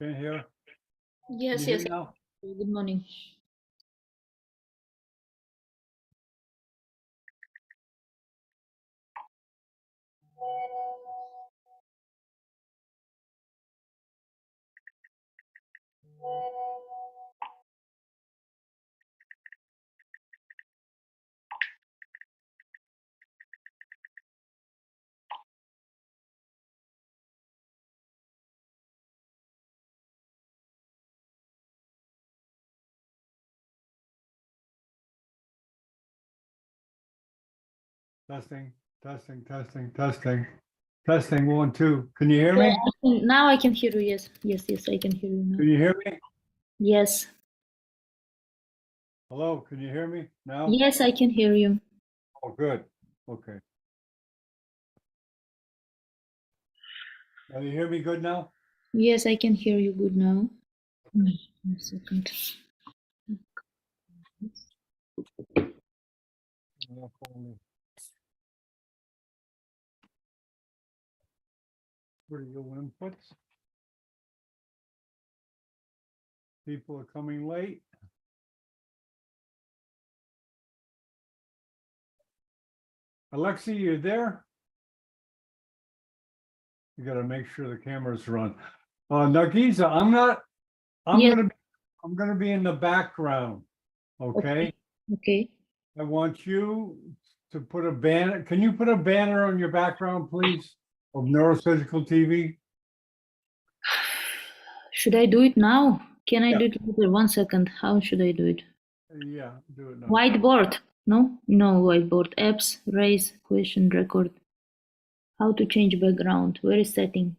Can't hear? Yes, Can you yes. hear now? Good morning. Testing, testing, testing, testing, testing, 1, 2. Can you hear me? Now I can hear you. Yes, yes, yes. I can hear you now. Can you hear me? Yes, Hello, can you hear me now? yes, I can hear you. Oh, good. Okay. You hear me good now? Yes, I can hear you good now. Wait a second. What are your inputs? People are coming late. Alexi, you there? You gotta make sure the cameras run. Nargiza, Yes. I'm gonna be in the background, okay? Okay. I want you to put a banner. Can you put a banner on your background, please, of Neurosurgical TV? Should I do it now? Can I Yeah. do it later? 1 second. How should I do it? Yeah, do it now. Whiteboard. No, no whiteboard. Apps, raise, question, record. How to change background? Where is setting?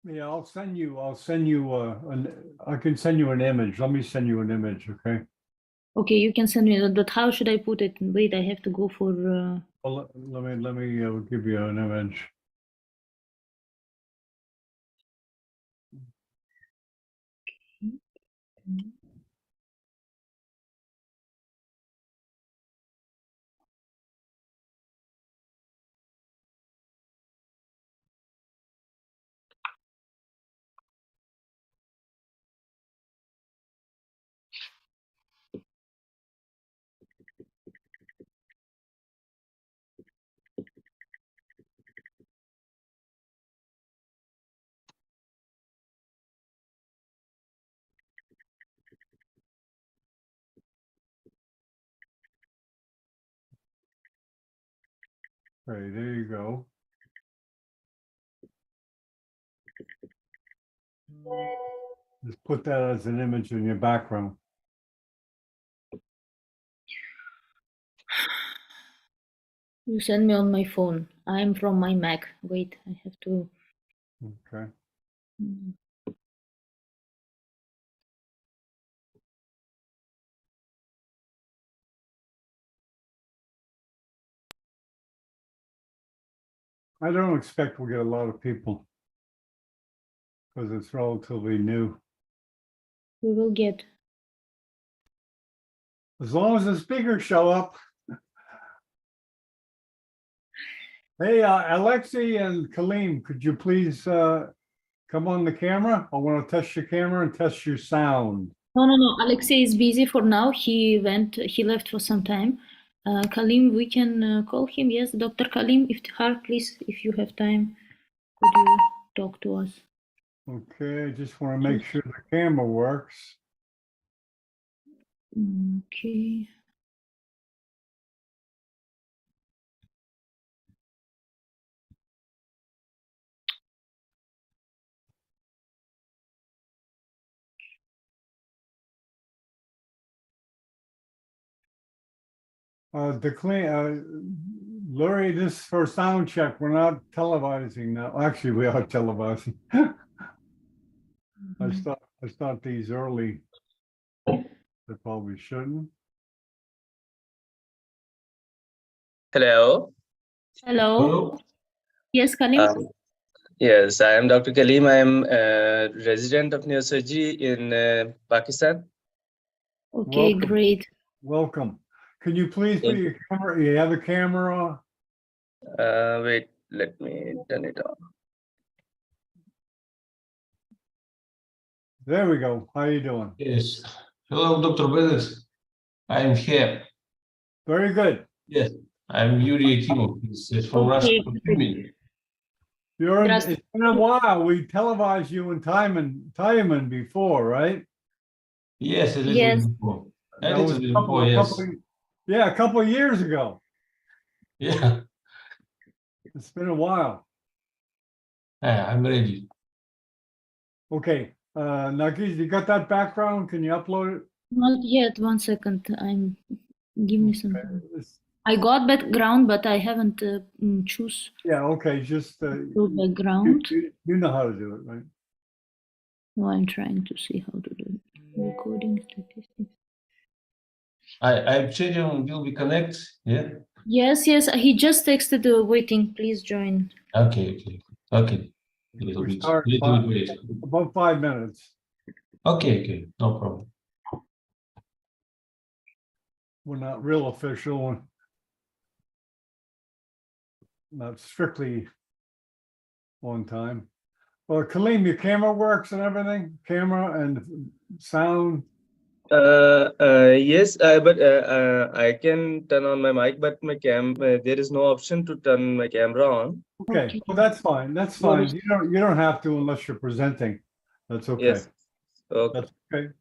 Yeah, I'll send you, I can send you an image. Let me send you an image, okay? Okay, you can send me that, but how should I put it? Wait, I have to go for. Well, let me give you an image. Okay, there you go. Just put that as an image in your background. You send me on my phone. I'm from my Mac. Wait, I have to. Okay. I don't expect we'll get a lot of people because it's relatively new. We will get. As long as the speakers show up. Hey, Alexi and Kaleem, could you please come on the camera? I want to test your camera and test your sound. No, no, no. Alexei is busy for now. He left for some time. Kalim, we can call him. Yes, Dr. Kalim, please, if you have time, could you talk to us? Okay, I just want to make sure the camera works. Okay. Lori, this is for sound check. We're not televising now. Actually, we are televising. I start these early. I probably shouldn't. Hello. Hello. Yes, Kalim. Yes, I am Dr. Kaleem. I am a resident of neurosurgery in Pakistan. Okay, Welcome. great. Welcome. Can you please put your camera? You have a camera? Wait, let me turn it on. There we go. How you doing? Yes. Hello, Dr. Bennett. I'm here. Very good. Yes. I'm Yuri Akimov. It's from Russia. Okay. It's been a while. We televised you in Taiwan before, right? Yes, a little Yes. bit before. A That little was bit before, yes. Yeah, a couple of years ago. Yeah, It's been a while. I'm ready. Okay, Nagis, you got that background? Can you upload it? Not yet. 1 second. Give me some time. It's- I got background, but I haven't choose Yeah, okay, just, background. you know how to do it, right? No, I'm trying to see how to do it. Recording statistics. I'm changing, will we connect? Yeah? Yes, he just texted waiting, please join. Okay. Little We bit start wait. about 5 minutes. Okay, no problem. We're not real official. Not strictly on time. Well, Kaleem, your camera works and everything? Camera and sound? Yes, but I can turn on my mic, but my there is no option to turn my camera on. Okay, well, that's fine. That's fine. You don't have to unless you're presenting. That's okay. Yes. Okay. That's okay.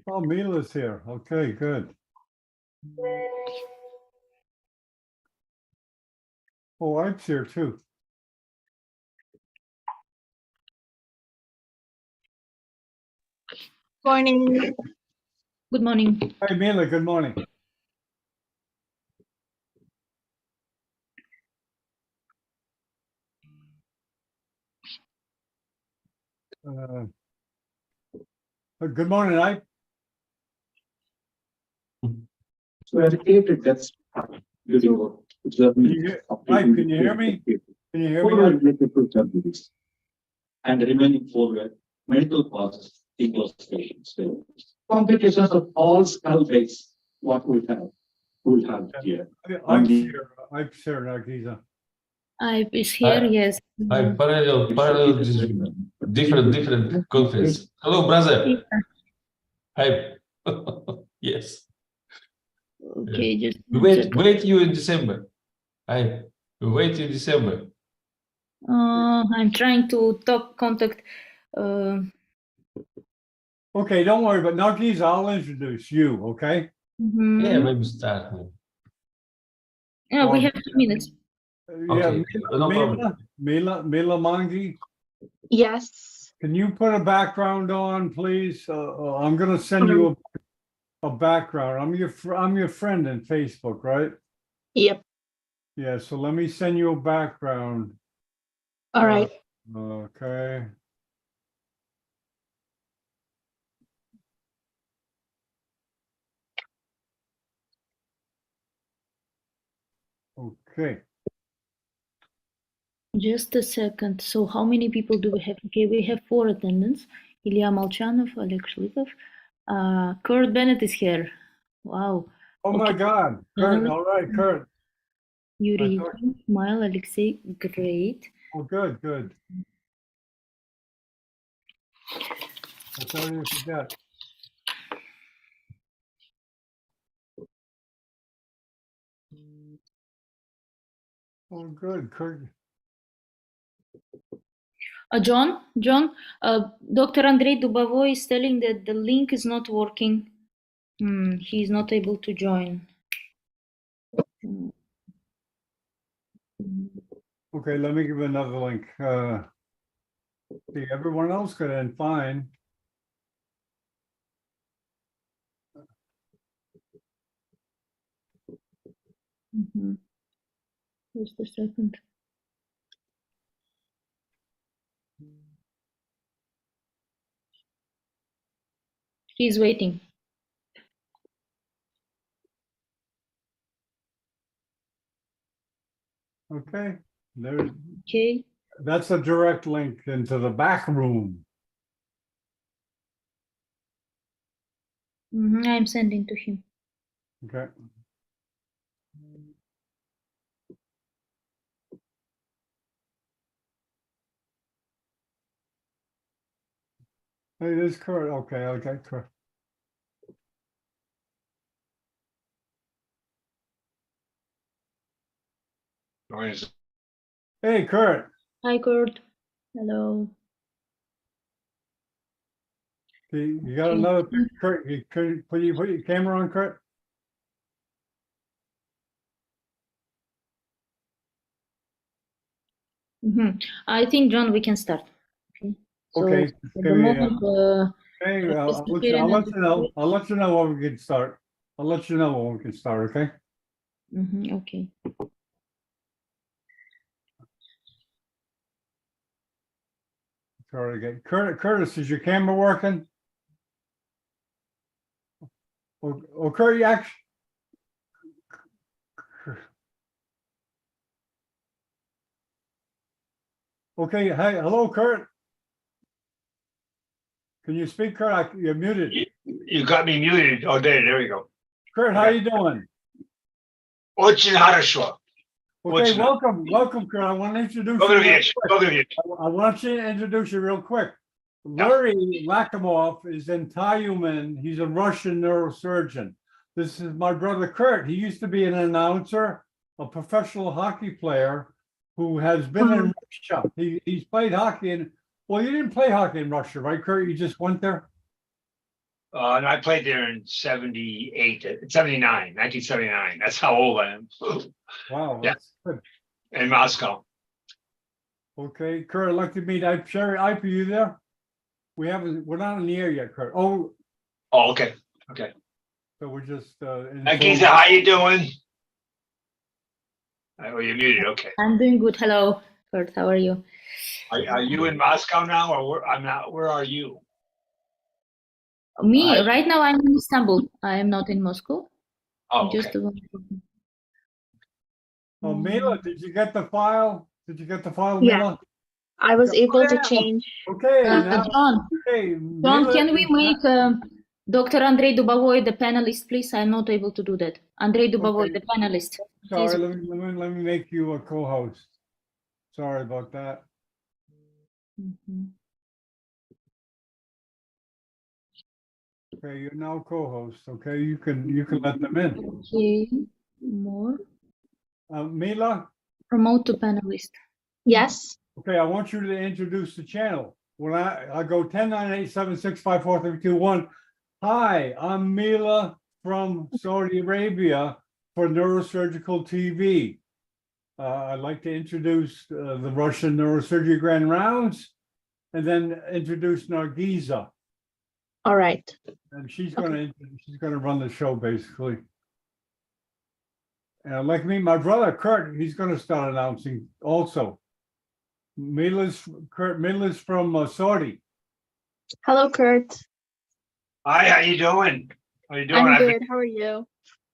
Oh, Mila's here. Okay, good. Oh, Ike's here too. Morning. Good morning. Hey, Mila, good morning. Good morning, Ike. So educated, that's beautiful. Mike, can you hear me? Can you hear me? Forward and remaining forward, medical causes equals patients. Complications of all skull base, what we have here. Ike's here. Ike's here, Nagiza. I is here, yes. I'm parallel, different conference. Hello, brother. Hi. Yes. Okay, just Wait you in December. I wait in December. I'm trying to contact. Okay, don't worry, but Nagiza, I'll introduce you, okay? Yeah, maybe start. Yeah, we have 2 minutes. Yeah, Okay, no problem. Mila Mangi, Yes. can you put a background on, please? I'm gonna send you a background. I'm your friend in Facebook, right? Yep. Yeah, so let me send you a background. All right. Okay. Okay. Just a second. So how many people do we have? Okay, we have 4 attendants. Ilya Molchanov, Oleg Shlikov. Kurt Bennett is here. Wow. Oh my God, Kurt, all right, Kurt. Yuri, Smile, Alexei, great. Oh, good. I thought you forgot. Oh, good, Kurt. John, Dr. Andrei Dubovoi is telling that the link is not working. He is not able to join. Okay, let me give you another link. See, everyone else got in fine. Mhm. Just a second. He's waiting. Okay, there's, Okay. that's a direct link into the back room. I'm sending to him. Okay. Hey, this Kurt. Okay, I got Kurt. Hey, Kurt. Hi, Kurt. Hello. You got Okay. another Kurt? You put your camera on, Kurt? I think, John, we can start. Okay. So Okay. at the Give me a- moment, Hey, I'll let you know. I'll let you know when we can start. I'll let you know when we can start. Okay. Okay. Sorry again. Curtis, is your camera working? Or Kurt, you actually. Okay. Hey, hello, Kurt. Can you speak, Kurt? You're muted. You got me muted. Oh, there we go. Kurt, how you doing? Очень хорошо. Okay, What's welcome, Kurt. I want to introduce Добрый you. вечер. Добрый вечер. I want you to introduce you real quick. Larry Lakhimov is in Tyumen. He's a Russian neurosurgeon. This is my brother Kurt. He used to be an announcer, a professional hockey player who has been in Russia. He's played hockey in, well, you didn't play hockey in Russia, right, Kurt? You just went there? And I played there in 1979. That's how old I am. Wow, Yeah. that's good. In Moscow. Okay, Kurt, I'd like to meet Sherry Ipe, you there? We're not in the air yet, Kurt. Oh, Okay. so we're just Giza, how you doing? Oh, you're muted. Okay. I'm doing good. Hello, Kurt. How are you? Are you in Moscow now, or I'm not? Where are you? Me, right now I'm in Istanbul. I am not in Moscow. Oh, okay. Just Oh, Mila, did you get the file? Did you get the file, Yeah. Mila? I was able to Yeah. change. Okay, now, John, okay. John, Mila can we is make Dr. Andrei Dubovoy the panelist, please? I'm not able to do that. Andrei Dubovoy, Okay. the panelist. Sorry, Please. let me make you a co-host. Sorry about that. Okay, you're now co-host. Okay, you can let them in. Okay, more. Mila, Promote to panelist. Yes. okay, I want you to introduce the channel. When I go 10, 9, 8, 7, 6, 5, 4, 3, 2, 1. Hi, I'm Mila from Saudi Arabia for Neurosurgical TV. I'd like to introduce the Russian Neurosurgery Grand Rounds and then introduce Nargiza. All right. And she's gonna run the show basically. And like me, my brother Kurt, he's gonna start announcing also. Mila's from Saudi. Hello, Kurt. Hi, how you doing? How you doing? I'm good. How are you?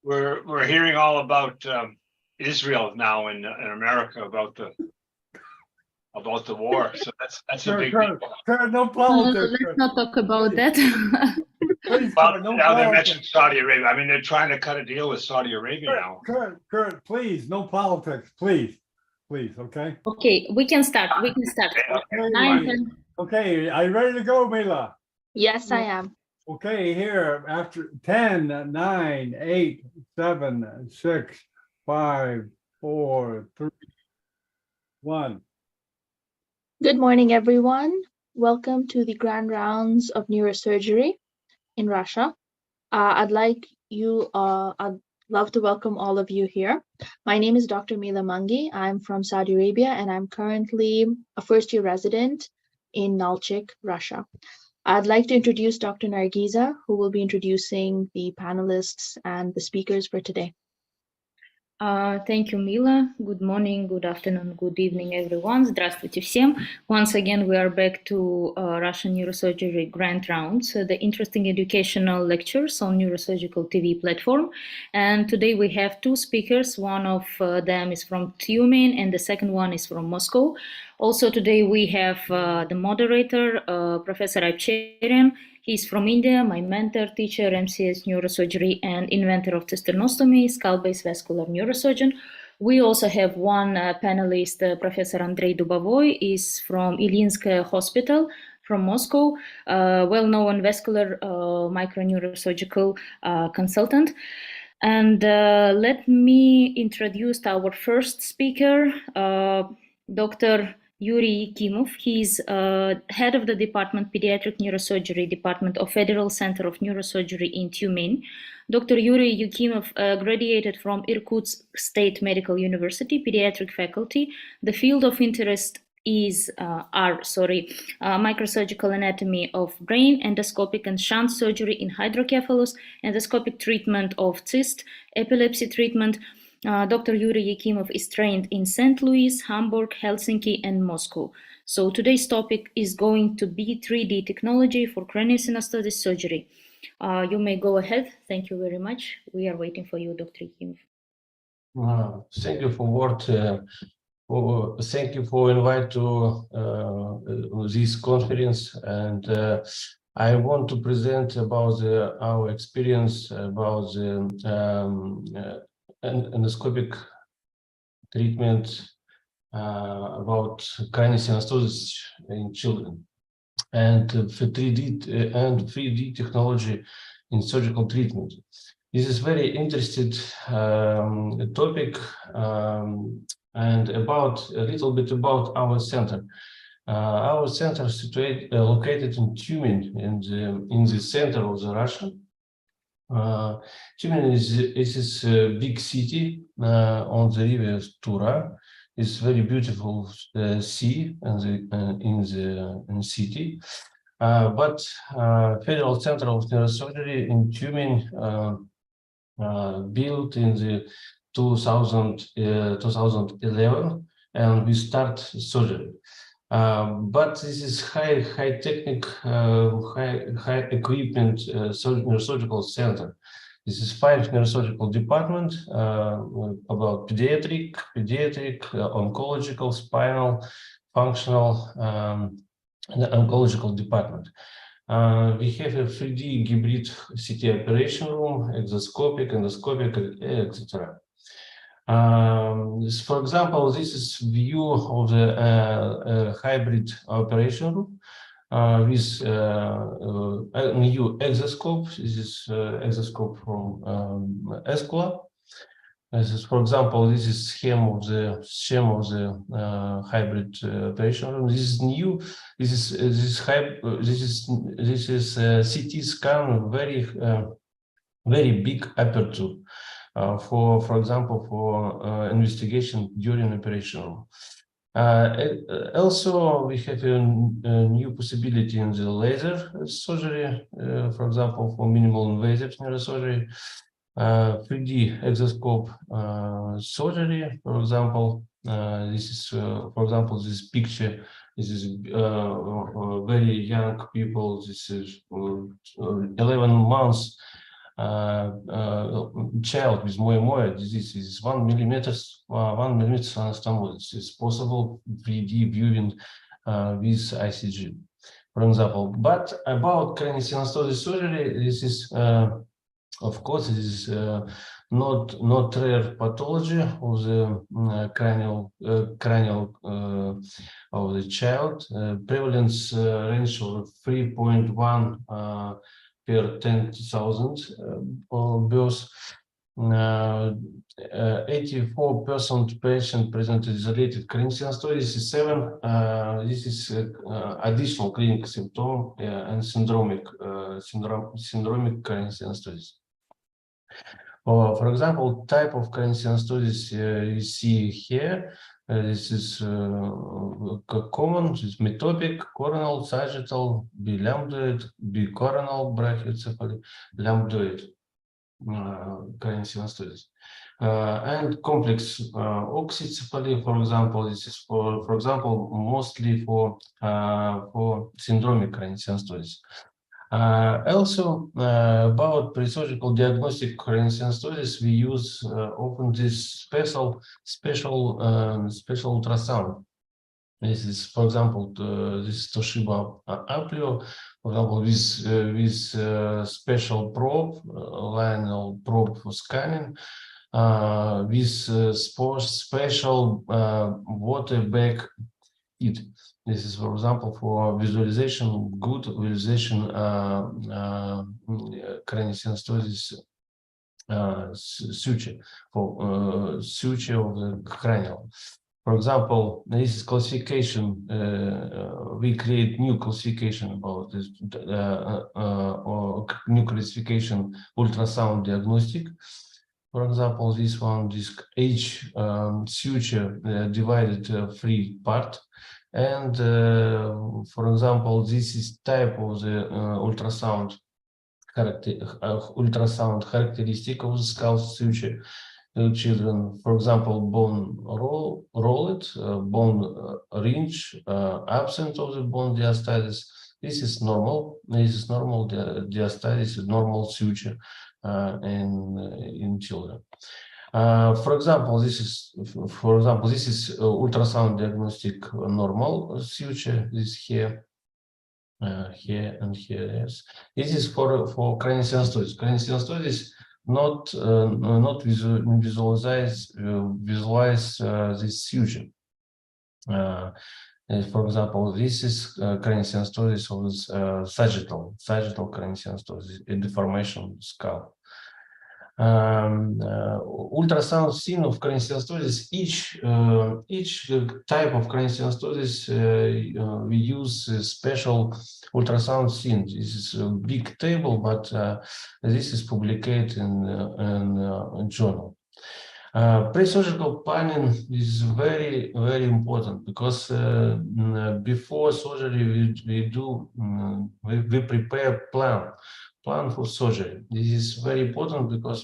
We're hearing all about Israel now in America about the war. So that's a big deal. Kurt, no politics. Let's not talk about that. Please, Well, Kurt, no now they politics. mentioned Saudi Arabia. I mean, they're trying to cut a deal with Saudi Arabia now. Kurt, please, no politics, please, okay? Okay, we can start. We can start. Okay. 9, 10. Okay, are you ready to go, Mila? Yes, I am. Okay, here after 10, 9, 8, 7, 6, 5, 4, 3, 1. Good morning, everyone. Welcome to the Grand Rounds of Neurosurgery in Russia. I'd like Love to welcome all of you here. My name is Dr. Mila Mangi. I'm from Saudi Arabia, and I'm currently a first-year resident in Nalchik, Russia. I'd like to introduce Dr. Nargiza, who will be introducing the panelists and the speakers for today. Thank you, Mila. Good morning, good afternoon, good evening, everyone. Здравствуйте всем. Once again, we are back to Russian Neurosurgery Grand Rounds, the interesting educational lectures on neurosurgical TV platform. And today we have two speakers. One of them is from Tyumen and the second one is from Moscow. Also today we have the moderator, Professor Abcherian. He's from India, my mentor, teacher, MCS neurosurgery, and inventor of cysternostomy, skull-base vascular neurosurgeon. We also have one panelist, Professor Andrei Dubovoi, is from Ilinskaya Hospital from Moscow, well-known vascular microneurosurgical consultant. And let me introduce our first speaker, Dr. Yuri Yakimov. He's head of the department, Pediatric Neurosurgery Department of Federal Center of Neurosurgery in Tyumen. Dr. Yuri Yakimov graduated from Irkutsk State Medical University, pediatric faculty. The field of interest is microsurgical anatomy of brain, endoscopic and shunt surgery in hydrocephalus, endoscopic treatment of cyst, epilepsy treatment. Dr. Yuri Yakimov is trained in St. Louis, Hamburg, Helsinki, and Moscow. So today's topic is going to be 3D technology for craniosynostosis surgery. You may go ahead. Thank you very much. We are waiting for you, Dr. Yakimov. Thank you for what. Thank you for invite to this conference, and I want to present about our experience about the endoscopic treatment about craniosynostosis in children, and for 3D technology in surgical treatment. This is very interesting topic, and about a little bit about our center. Our center is located in Tyumen, in the center of the Russia. Tyumen is a big city on the river Tura. It's very beautiful sea in the city. But Federal Center of Neurosurgery in Tyumen built in the 2011, and we start surgery. But this is high technic, high equipment neurosurgical center. This is 5 neurosurgical department about pediatric, oncological, spinal, functional, and oncological department. We have a 3D hybrid CT operation room, exoscopic, endoscopic, etc. For example, this is view of the hybrid operation room with a new exoscope. This is exoscope from Escola. This is, for example, this is scheme of the hybrid operation room. This is new. This is CT scan, very big aperture. For example, for investigation during operation room. Also, we have a new possibility in the laser surgery, for example, for minimal invasive neurosurgery, 3D exoscope surgery, for example. This is, for example, this picture. This is very young people. This is 11 months. Child with moya disease is 1 millimeter anastomosis is possible 3D viewing with ICG, for example. But about craniosynostosis surgery, this is of course this is not rare pathology of the cranial of the child. Prevalence range of 3.1 per 10,000 births. 84% patient presented isolated craniosynostosis. 7. This is additional clinical symptom and syndromic craniosynostosis. For example, type of craniosynostosis studies you see here. This is common. It's metopic, coronal, sagittal, bilambdoid, bicoronal brachiocephaly, lambdoid craniosynostosis. And complex oxycephaly, for example, this is for example mostly for syndromic craniosynostosis. Also, about pre-surgical diagnostic craniosynostosis, we use often this special ultrasound. This is, for example, this is Toshiba Aplio, for example, with special probe, lineal probe for scanning, with special water bag kit. This is, for example, for visualization, good visualization craniosynostosis suture, for suture of the cranial. For example, this is classification. We create new classification about this, or new classification ultrasound diagnostic. For example, this one, this H suture divided three part. And for example, this is type of the ultrasound characteristic of the skull suture. Children, for example, bone rolled, bone ridge, absent of the bone diastasis. This is normal. This is normal diastasis, normal suture in children. For example, this is ultrasound diagnostic normal suture. This here, here and here. Yes, this is for craniosynostosis. Craniosynostosis not visualize this suture. For example, this is craniosynostosis of sagittal craniosynostosis, a deformation of the skull. Ultrasound scene of craniosynostosis. Each type of craniosynostosis we use a special ultrasound scene. This is a big table, but this is published in journal. Pre-surgical planning is very important because before surgery we prepare plan for surgery. This is very important because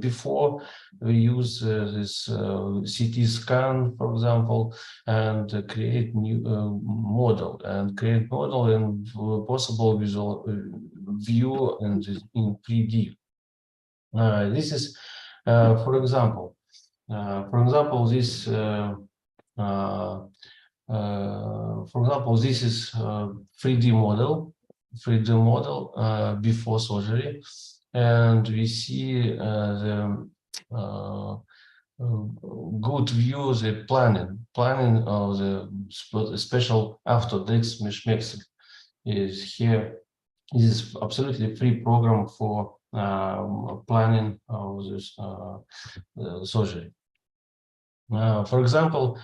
before we use this CT scan, for example, and create new model and possible visual view and in 3D. This is for example, this this is 3D model. Before surgery, and we see the good view, the planning of the special Autodesk Mesh is here. This is absolutely free program for planning of this surgery. For example,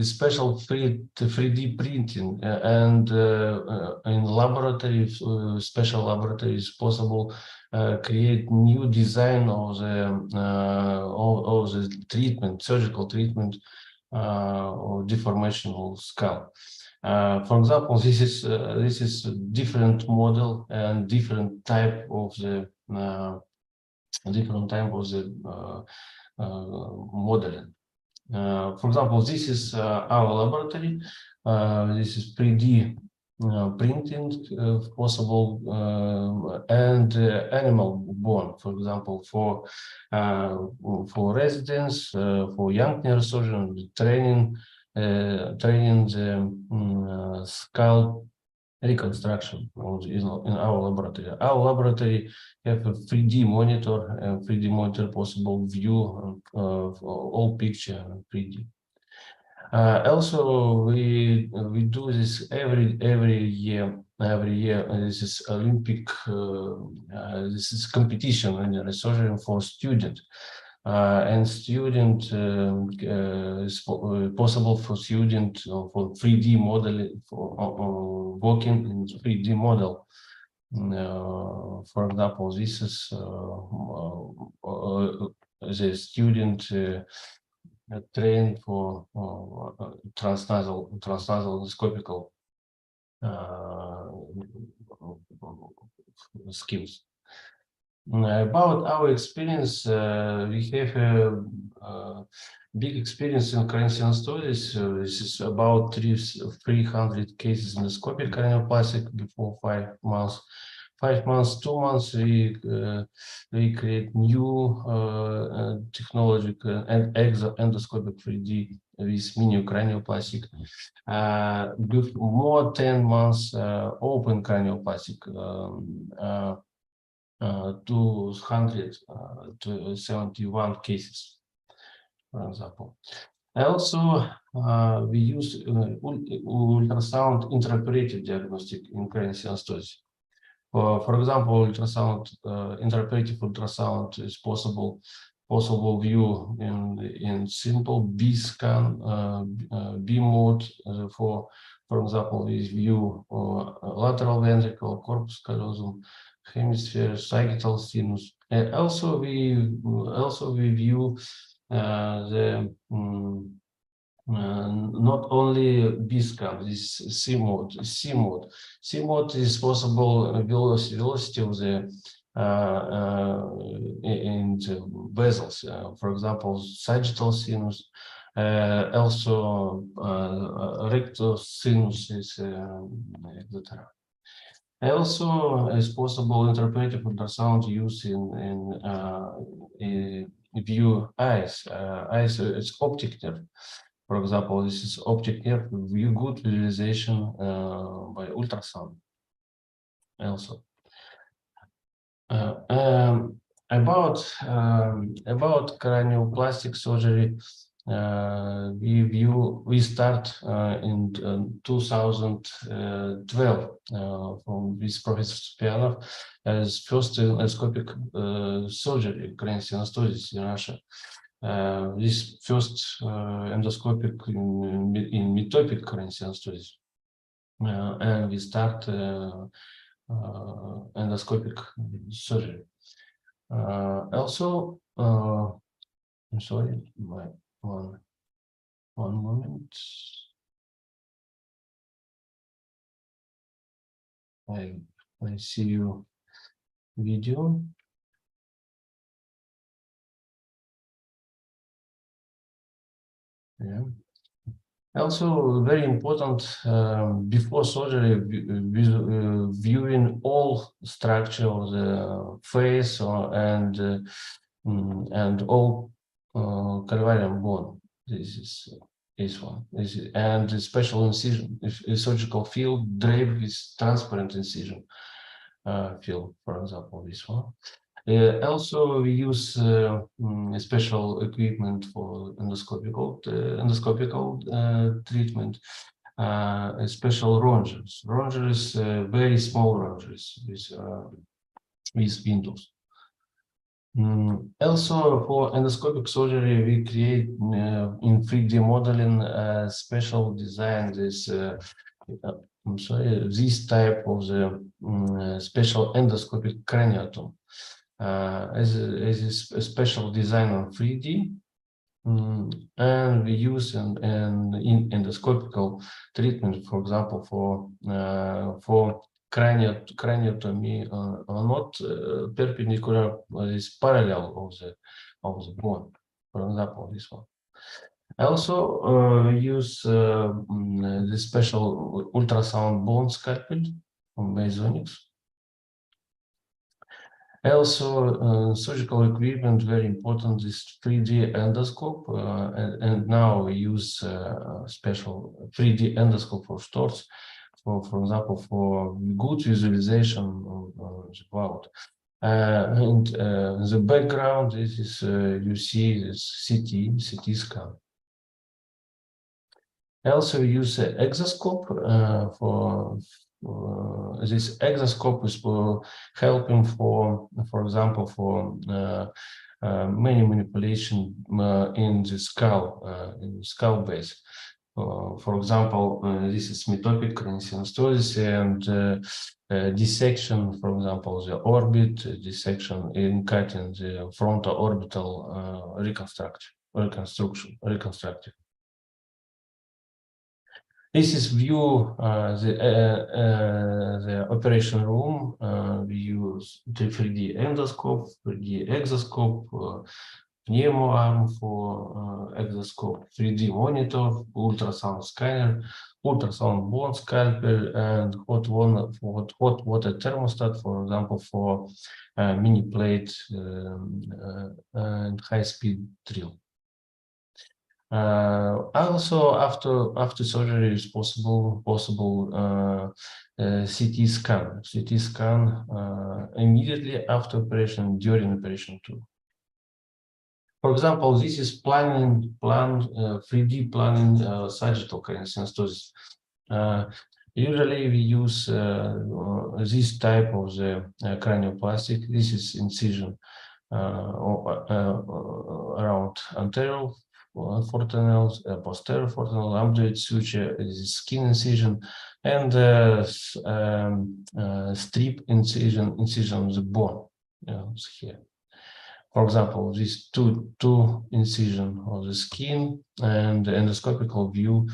special 3D printing and in laboratory, special laboratories possible create new design of the treatment, surgical treatment or deformational skull. For example, this is a different model and different type of the modeling. For example, this is our laboratory. This is 3D printing possible and animal bone, for example, for residents, for young neurosurgeons, training the skull reconstruction in our laboratory. Our laboratory have a 3D monitor, and 3D monitor possible view of all picture in 3D. Also, we do this every year. This is Olympic. This is competition in neurosurgery for student. And student is possible for student for 3D modeling, for working in 3D model For example, this is the student trained for transnasal endoscopical skills. About our experience, we have a big experience in cranial synostosis. This is about 300 cases endoscopic cranioplastic before 5 months. 5 months, 2 months, we create new technology and endoscopic 3D with mini cranioplastic. With more 10 months open cranioplastic. 271 cases, for example. Also, we use ultrasound intraoperative diagnostic in cranial synostosis. For example, intraoperative ultrasound is possible view in simple B scan, B mode for example, we view lateral ventricle, corpus callosum, hemisphere, sagittal sinus. And also we view the not only B scan, this C mode. C mode is possible velocity of the in the vessels. For example, sagittal sinus. Also rectal sinus is etc. Also, is possible interpretive ultrasound used in view eyes. Eyes is optic nerve. For example, this is optic nerve view good visualization by ultrasound. Also, about cranioplastic surgery. We start in 2012 from with Professor Spianov as first endoscopic surgery cranial synostosis in Russia. This first endoscopic in metopic cranial synostosis, and we start endoscopic surgery. Also, I'm sorry, one moment. I see you video. Yeah. Also, very important before surgery, viewing all structure of the face and all calvarium bone. This is one. And the special incision, if a surgical field draped with transparent incision field, for example, this one. Also, we use special equipment for endoscopical treatment. Special rongers. Rongers, very small rongers with windows. Also, for endoscopic surgery, we create in 3D modeling special design. This this type of the special endoscopic craniotomy. As a special design on 3D, and we use in endoscopical treatment, for example, for craniotomy, not perpendicular, is parallel of the bone. For example, this one. Also, we use the special ultrasound bone scalpel from Basonics. Also, surgical equipment, very important, is 3D endoscope, and now we use special 3D endoscope for stores, for example, for good visualization of the cloud. And the background, this is, you see this CT scan. Also, we use exoscope this exoscope is for helping for example, for many manipulation in the skull base. For example, this is metopic craniosynostosis and dissection, for example, the orbit, dissection in cutting the frontal-orbital reconstructive. This is view the operation room. We use the 3D endoscope, 3D exoscope, pneumo arm for exoscope, 3D monitor, ultrasound scanner, ultrasound bone scalpel, and hot water thermostat, for example, for mini plate and high-speed drill. Also, after surgery is possible CT scan. CT scan immediately after operation, during operation too. For example, this is 3D planning sagittal craniosynostosis. Usually we use this type of the cranioplastic. This is incision around anterior fontanelle, posterior fontanelle, ambulate suture, is skin incision, and strip incision on the bone. Here, for example, these two incision of the skin and endoscopical view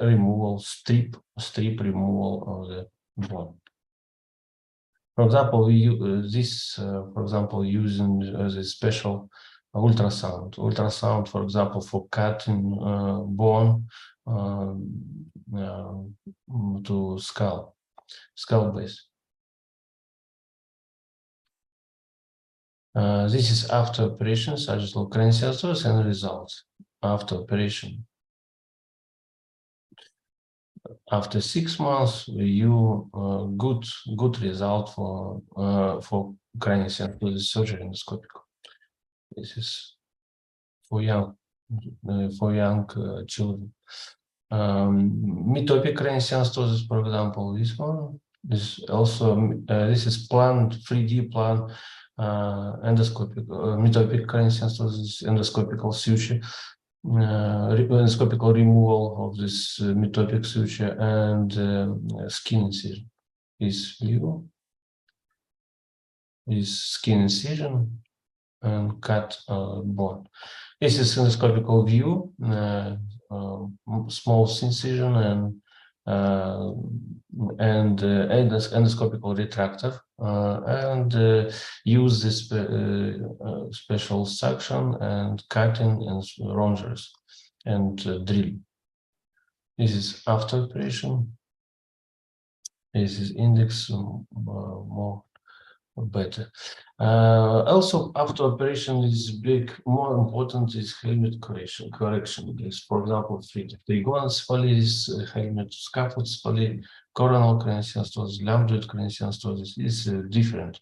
removal, strip removal of the bone. For example, we use this. For example, using the special ultrasound, for example, for cutting bone to skull base. This is after operation, sagittal craniosynostosis, and results after operation. After 6 months, you good result for craniosynostosis surgery endoscopical. This is for young children. Metopic craniosynostosis, for example, this one is also this is planned 3D plan endoscopic metopic craniosynostosis endoscopical suture, endoscopical removal of this metopic suture and skin incision. This view is skin incision and cut bone. This is endoscopical view, small incision and endoscopical retractor, and use this special suction and cutting and rongers and drill. This is after operation. This is index more better. Also, after operation is more important is helmet correction. Is, for example, trigonencephaly, helmet scaphocephaly, coronal craniosynostosis, lambdoid craniosynostosis is different.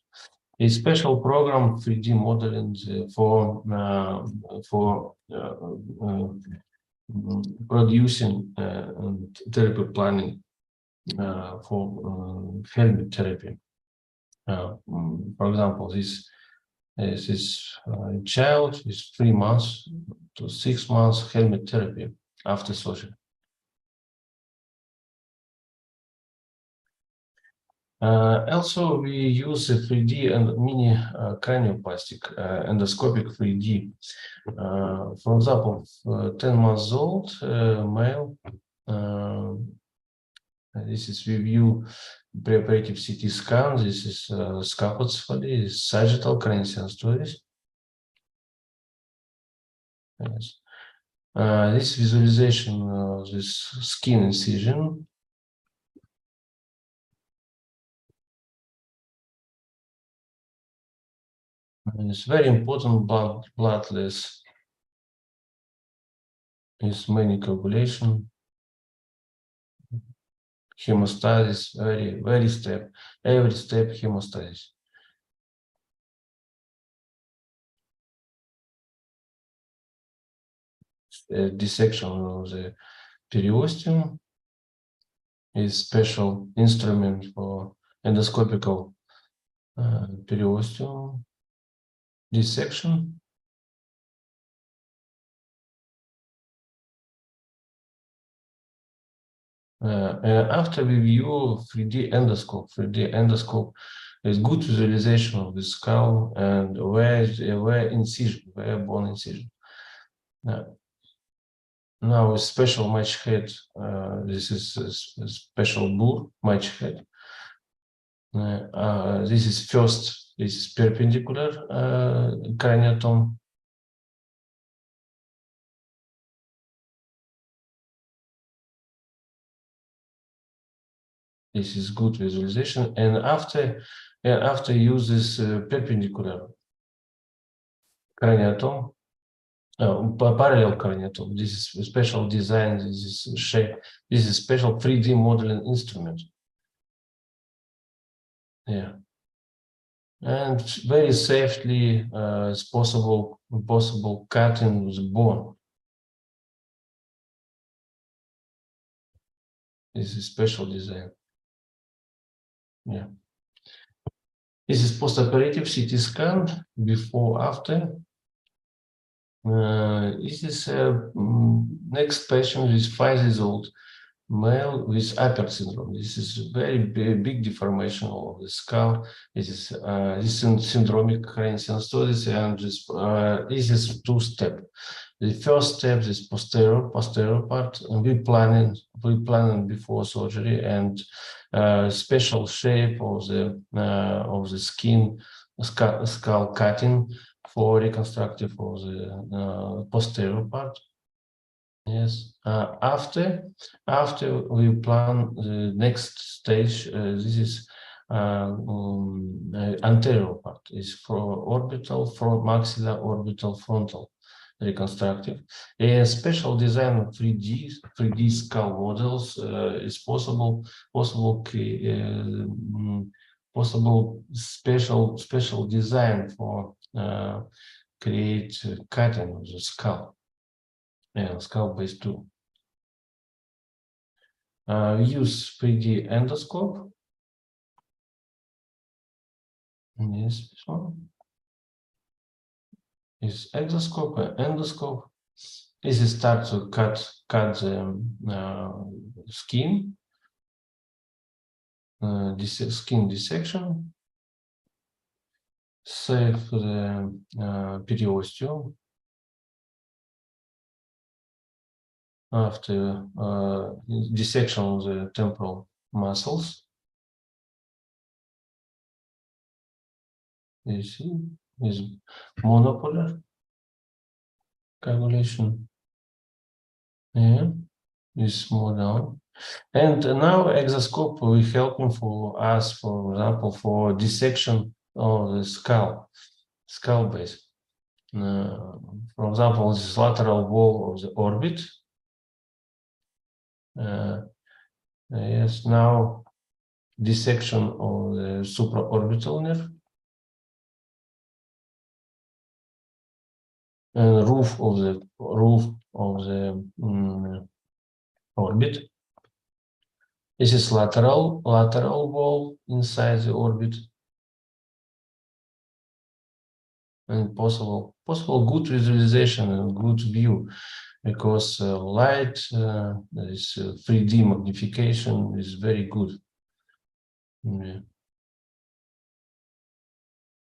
A special program 3D modeling for producing therapy planning for helmet therapy. For example, this child is 3 months to 6 months helmet therapy after surgery. Also, we use a 3D and mini cranioplastic endoscopic 3D. For example, 10 months old male. This is review preoperative CT scan. This is scaphocephaly, sagittal craniosynostosis. Yes. This visualization of this skin incision. And it's very important, bloodless. Is many coagulation. Hemostasis, every step hemostasis. Dissection of the periosteum is special instrument for endoscopical periosteum dissection. After we view 3D endoscope, 3D endoscope is good visualization of the skull and where incision, where bone incision. Now a special match head. This is a special burr match head. This is first. This is perpendicular craniotome. This is good visualization, and after use this perpendicular craniotome, parallel craniotome. This is a special design. This is shape. This is special 3D modeling instrument. Yeah, and very safely it's possible cutting with bone. This is special design. Yeah. This is post-operative CT scan before after. This is next patient is 5 years old, male with Apert syndrome. This is very big deformation of the skull. This is syndromic craniosynostosis, and this is 2-step. The first step is posterior part, and we planning before surgery, and special shape of the skin skull cutting for reconstructive of the posterior part. Yes. After we plan the next stage, this is anterior part is for orbital, for maxilla orbital frontal reconstructive. A special design of 3D skull models is possible special design for create cutting of the skull. Yeah, skull-based tool. Use 3D endoscope. Yes, this one is exoscope and endoscope. This is start to cut the skin. This is skin dissection. Save the periosteum. After dissection of the temporal muscles. You see, is monopolar coagulation. Yeah, is more down. And now exoscope will helping for us, for example, for dissection of the skull base. For example, this lateral wall of the orbit. Yes, now dissection of the supraorbital nerve and roof of the orbit. This is lateral wall inside the orbit, and possible good visualization and good view, because light, this 3D magnification is very good. Yeah.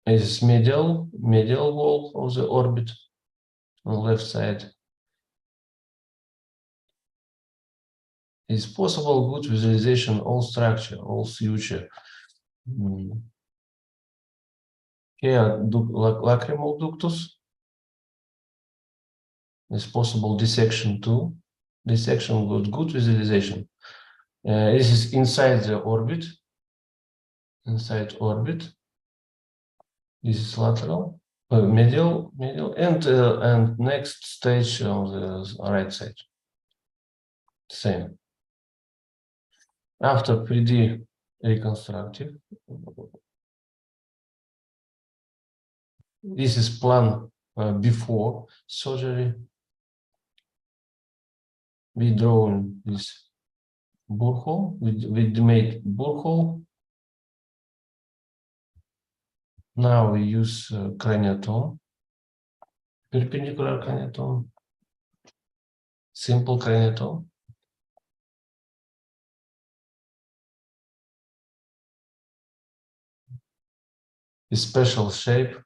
This is medial wall of the orbit on the left side. It's possible good visualization, all structure, all suture. Here, lacrimal ductus. It's possible dissection too. Dissection with good visualization. This is inside the orbit. Inside orbit. This is lateral, medial, and next stage on the right side. Same. After 3D reconstructive, this is plan before surgery. We draw this burr hole. We made burr hole. Now we use craniotome, perpendicular craniotome, simple craniotome. a special shape,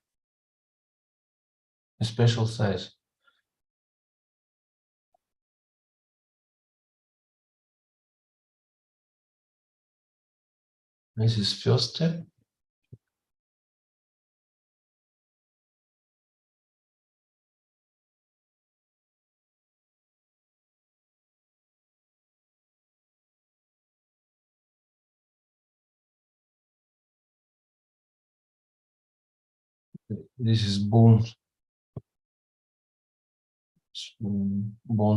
a special size. This is first step. This is bone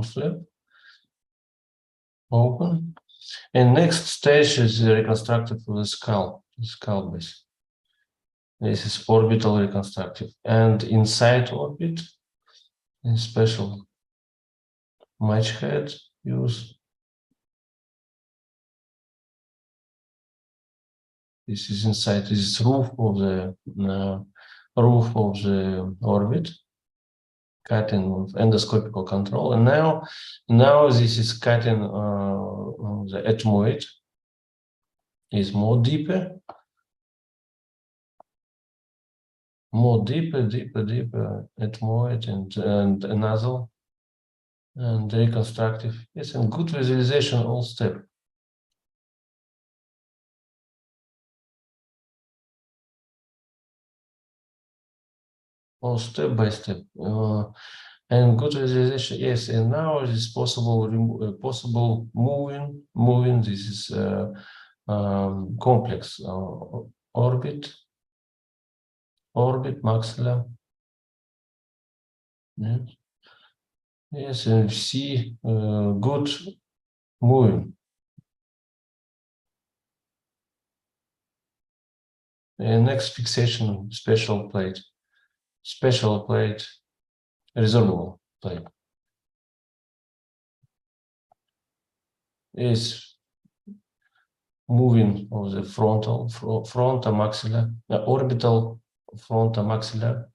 flap, open. And next stage is reconstructive of the skull base. This is orbital reconstructive. And inside orbit, a special match head use. This is inside, this is roof of the orbit, cutting of endoscopical control. And now this is cutting the ethmoid, is more deeper ethmoid and nasal and reconstructive. Yes, and good visualization all step. All step by step. And good visualization, yes. And now it is possible moving. This is complex orbit, maxilla. Yes, and see good moving. And next fixation, special plate, resorbable plate. Is moving of the frontal maxilla, orbital frontal maxilla.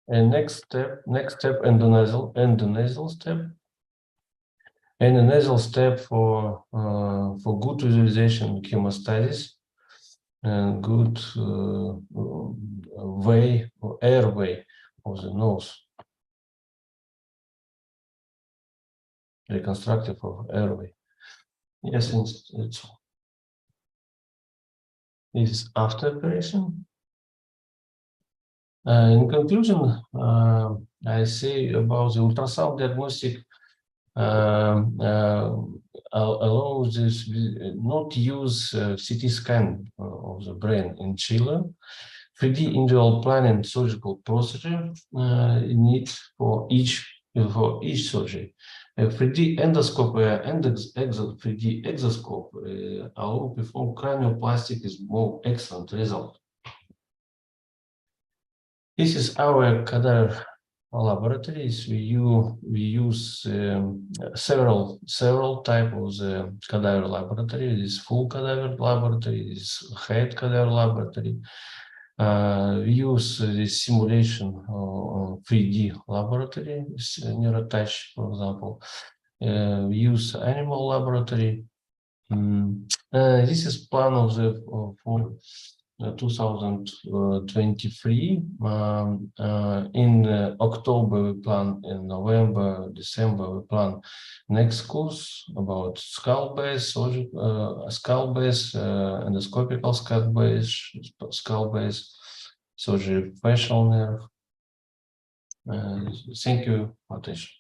And next step, endonasal step. And a nasal step for good visualization, hemostasis, and good airway of the nose. Reconstructive of airway. Yes, this is after operation. In conclusion, I say about the ultrasound diagnostic allows this not use CT scan of the brain in children. 3D individual planning surgical procedure need for each surgery. A 3D endoscope and 3D exoscope allow perform cranioplastic is more excellent result. This is our cadaver laboratories. We use several types of the cadaver laboratory. This full cadaver laboratory, this head cadaver laboratory. We use this simulation 3D laboratory, NeuroTouch, for example. We use animal laboratory. This is plan of the for 2023. In October we plan, in November, December we plan next course about skull base, endoscopical skull base, surgery, facial nerve. Thank you for attention.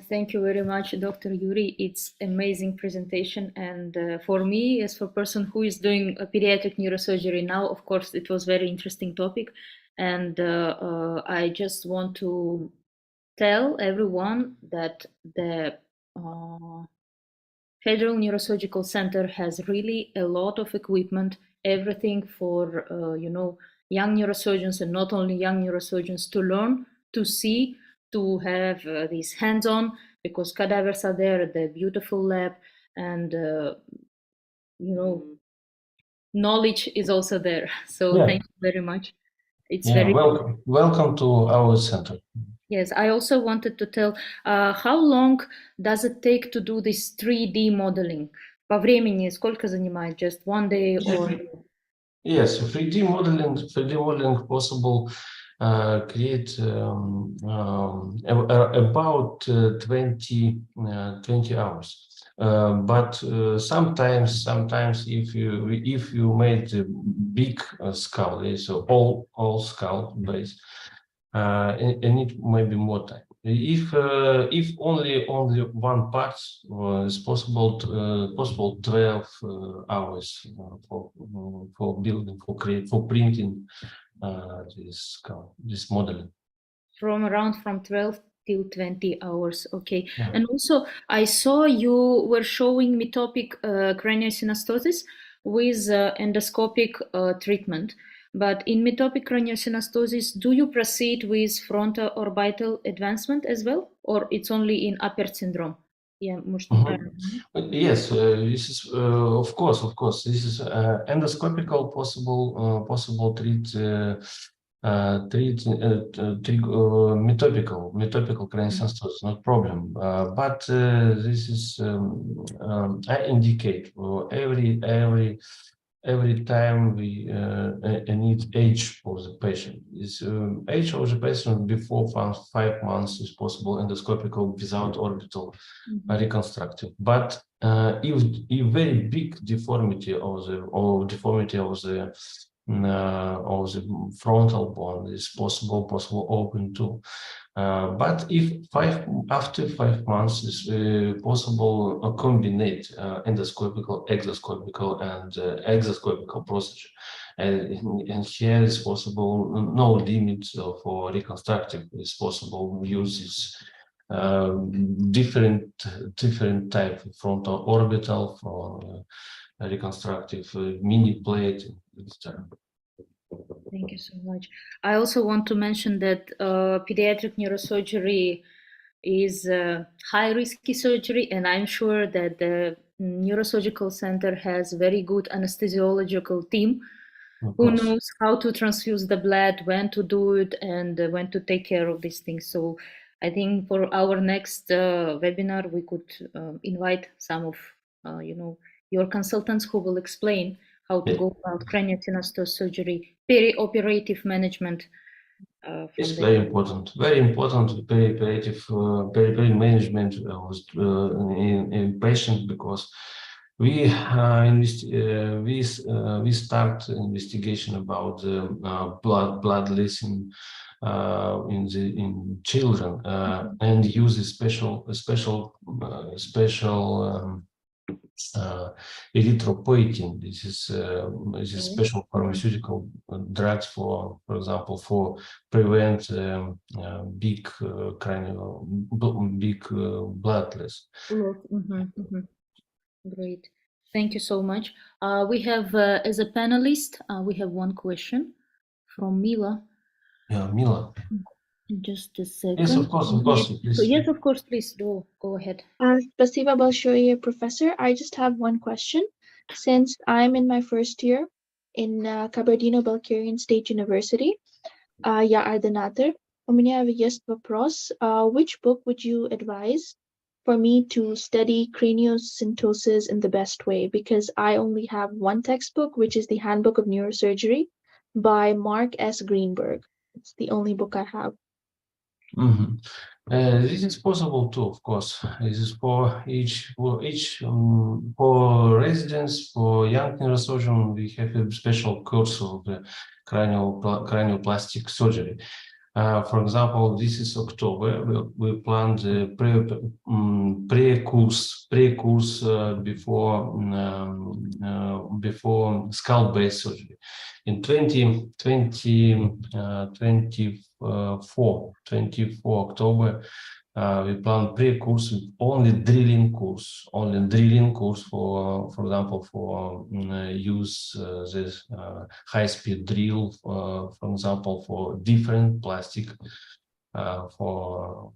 Thank you very much, Dr. Yuri. It's amazing presentation. And for me, as for a person who is doing a pediatric neurosurgery now, of course, it was very interesting topic. And I just want to tell everyone that the Federal Neurosurgical Center has really a lot of equipment, everything for, young neurosurgeons, and not only young neurosurgeons, to learn, to see, to have these hands-on, because cadavers are there at the beautiful lab, and knowledge is also there. So thank you very much. It's very welcome to our center. Yes, I also wanted to tell, how long does it take to do this 3D modeling? По времени сколько занимает? Just one day or? Yes, 3D modeling possible create about 20 hours. But sometimes if you made a big skull, so all skull base, and it may be more time. If only one part is possible 12 hours for building for printing this modeling. From 12 till 20 hours. Okay. Yeah. And also, I saw you were showing metopic craniosynostosis with endoscopic treatment. But in metopic craniosynostosis, do you proceed with frontal-orbital advancement as well, or it's only in Apert syndrome? Yeah, может, неправильно. Yes, this is of course. This is endoscopical possible treat metopical craniosynostosis, not problem. But this is I indicate every time we need age of the patient. Is age of the patient before 5 months is possible endoscopical without orbital reconstructive. But if very big deformity of the frontal bone is possible open too. But if after 5 months is possible combine endoscopical, exoscopical, and exoscopical procedure, and here is possible no limit for reconstructive. Is possible uses different type of frontal orbital for reconstructive mini plate, etc. Thank you so much. I also want to mention that pediatric neurosurgery is high risky surgery, and I'm sure that the neurosurgical center has very good anesthesiological team who knows how to transfuse the blood, when to do it, and when to take care of these things. So I think for our next webinar, we could invite some of your consultants who will explain how to go about craniosynostosis surgery, perioperative management. It's very important. Perioperative management in patient, because we start investigation about blood loss in children and use a special erythropoietin. This is special pharmaceutical drugs for example, for prevent big blood loss. Great, thank you so much. We have as a panelist, we have one question from Mila. Yeah, Mila. Just a second. Yes, of course. So, yes, of course, please go ahead. Spasiba Balshoye, Professor. I just have one question. Since I'm in my first year in Kabardino-Balkarian State University, я ординатор, у меня есть вопрос. Which book would you advise for me to study craniosynostosis in the best way? Because I only have one textbook, which is the Handbook of Neurosurgery by Mark S. Greenberg. It's the only book I have. This is possible too, of course. This is for each for residents, for young neurosurgeon. We have a special course of the cranioplastic surgery. For example, this is October. We planned the pre-course before skull-based surgery. In 24 October, we plan pre-course with only drilling course for example, for use this high-speed drill, for example, for different plastic, for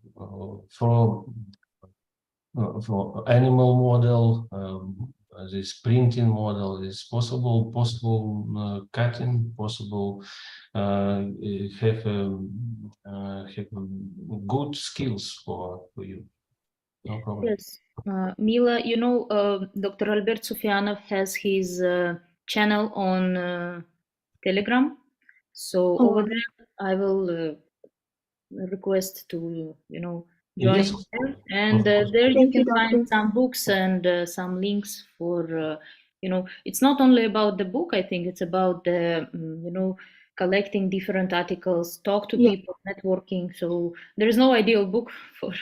animal model, this printing model is possible, cutting, possible have good skills for you. No problem. Yes, Mila, you know, Dr. Albert Sufyanov has his channel on Telegram. So Oh, over there, I will request to, you know, join Yes, there. And of course. there you thank you, can find doctor. some books and some links for, you know, it's not only about the book, I think it's about the, you know, collecting different articles, talk to Yeah. people, networking. So there is no ideal book for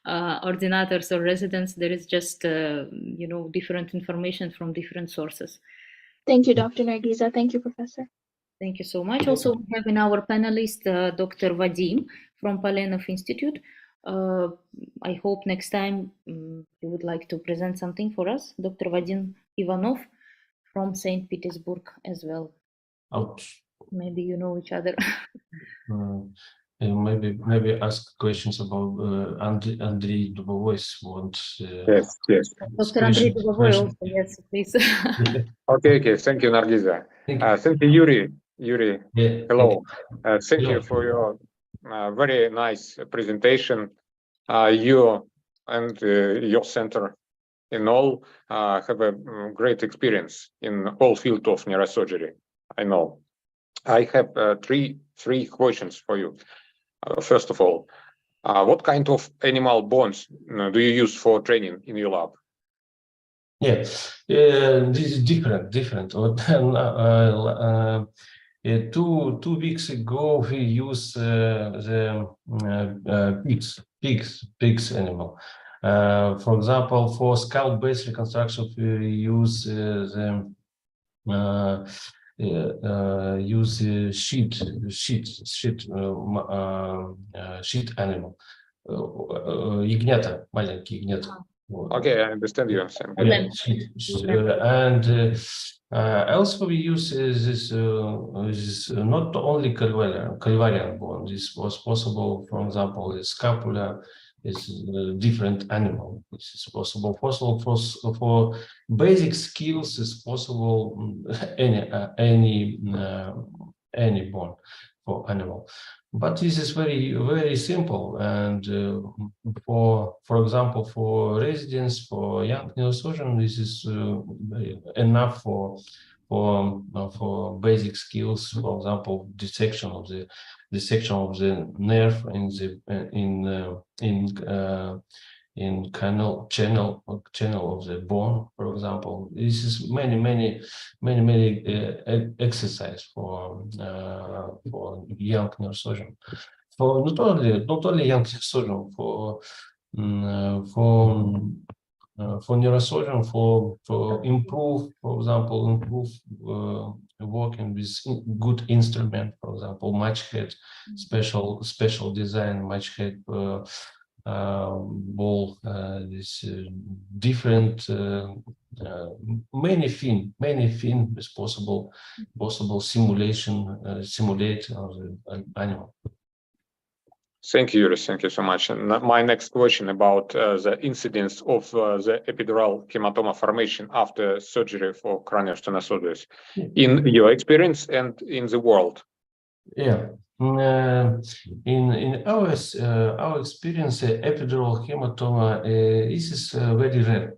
ordinators or residents. There is just, you know, different information from different sources. Thank you, Dr. Nargiza. Thank you, Professor. Thank you so much. Also, we have in our panelist Dr. Vadim from Polenov Institute. I hope next time you would like to present something for us. Dr. Vadim Ivanov from St. Petersburg as well. Ouch. Maybe you know each other. Maybe ask questions about Andrei Dubovoy's want. Yes, yes. Dr. Andrei Dubovoy also, yes, please. Okay. Thank you, Nargiza. Thank you. Thank you, Yuri. Yuri, Yeah, hello. Thank Hello. you for your very nice presentation. You and your center in all have a great experience in all field of neurosurgery. I know. I have three questions for you. First of all, what kind of animal bones do you use for training in your lab? Yeah, this is different. 2 weeks ago, we used the pigs animal. For example, for scalp-based reconstruction, we use sheet animal. Ягнята, маленькие ягнята. Okay, I understand you. Thank you. Yeah, and also we use this not only calvarian bone. This was possible, for example, the scapula is a different animal. This is possible. For basic skills, is possible any bone for animal. But this is very simple, and for example, for residents, for young neurosurgeon, this is enough for basic skills. For example, dissection of the nerve in channel of the bone, for example. This is many exercise for young neurosurgeon. For not only young neurosurgeon, for neurosurgeon, for improve, for example, working with good instrument, for example, match head, special design match head ball, this different many thing is possible simulate of the animal. Thank you, Yuri. Thank you so much. And my next question about the incidence of the epidural hematoma formation after surgery for cranial stenosis in your experience and in the world. Yeah. In our experience, epidural hematoma this is very rare,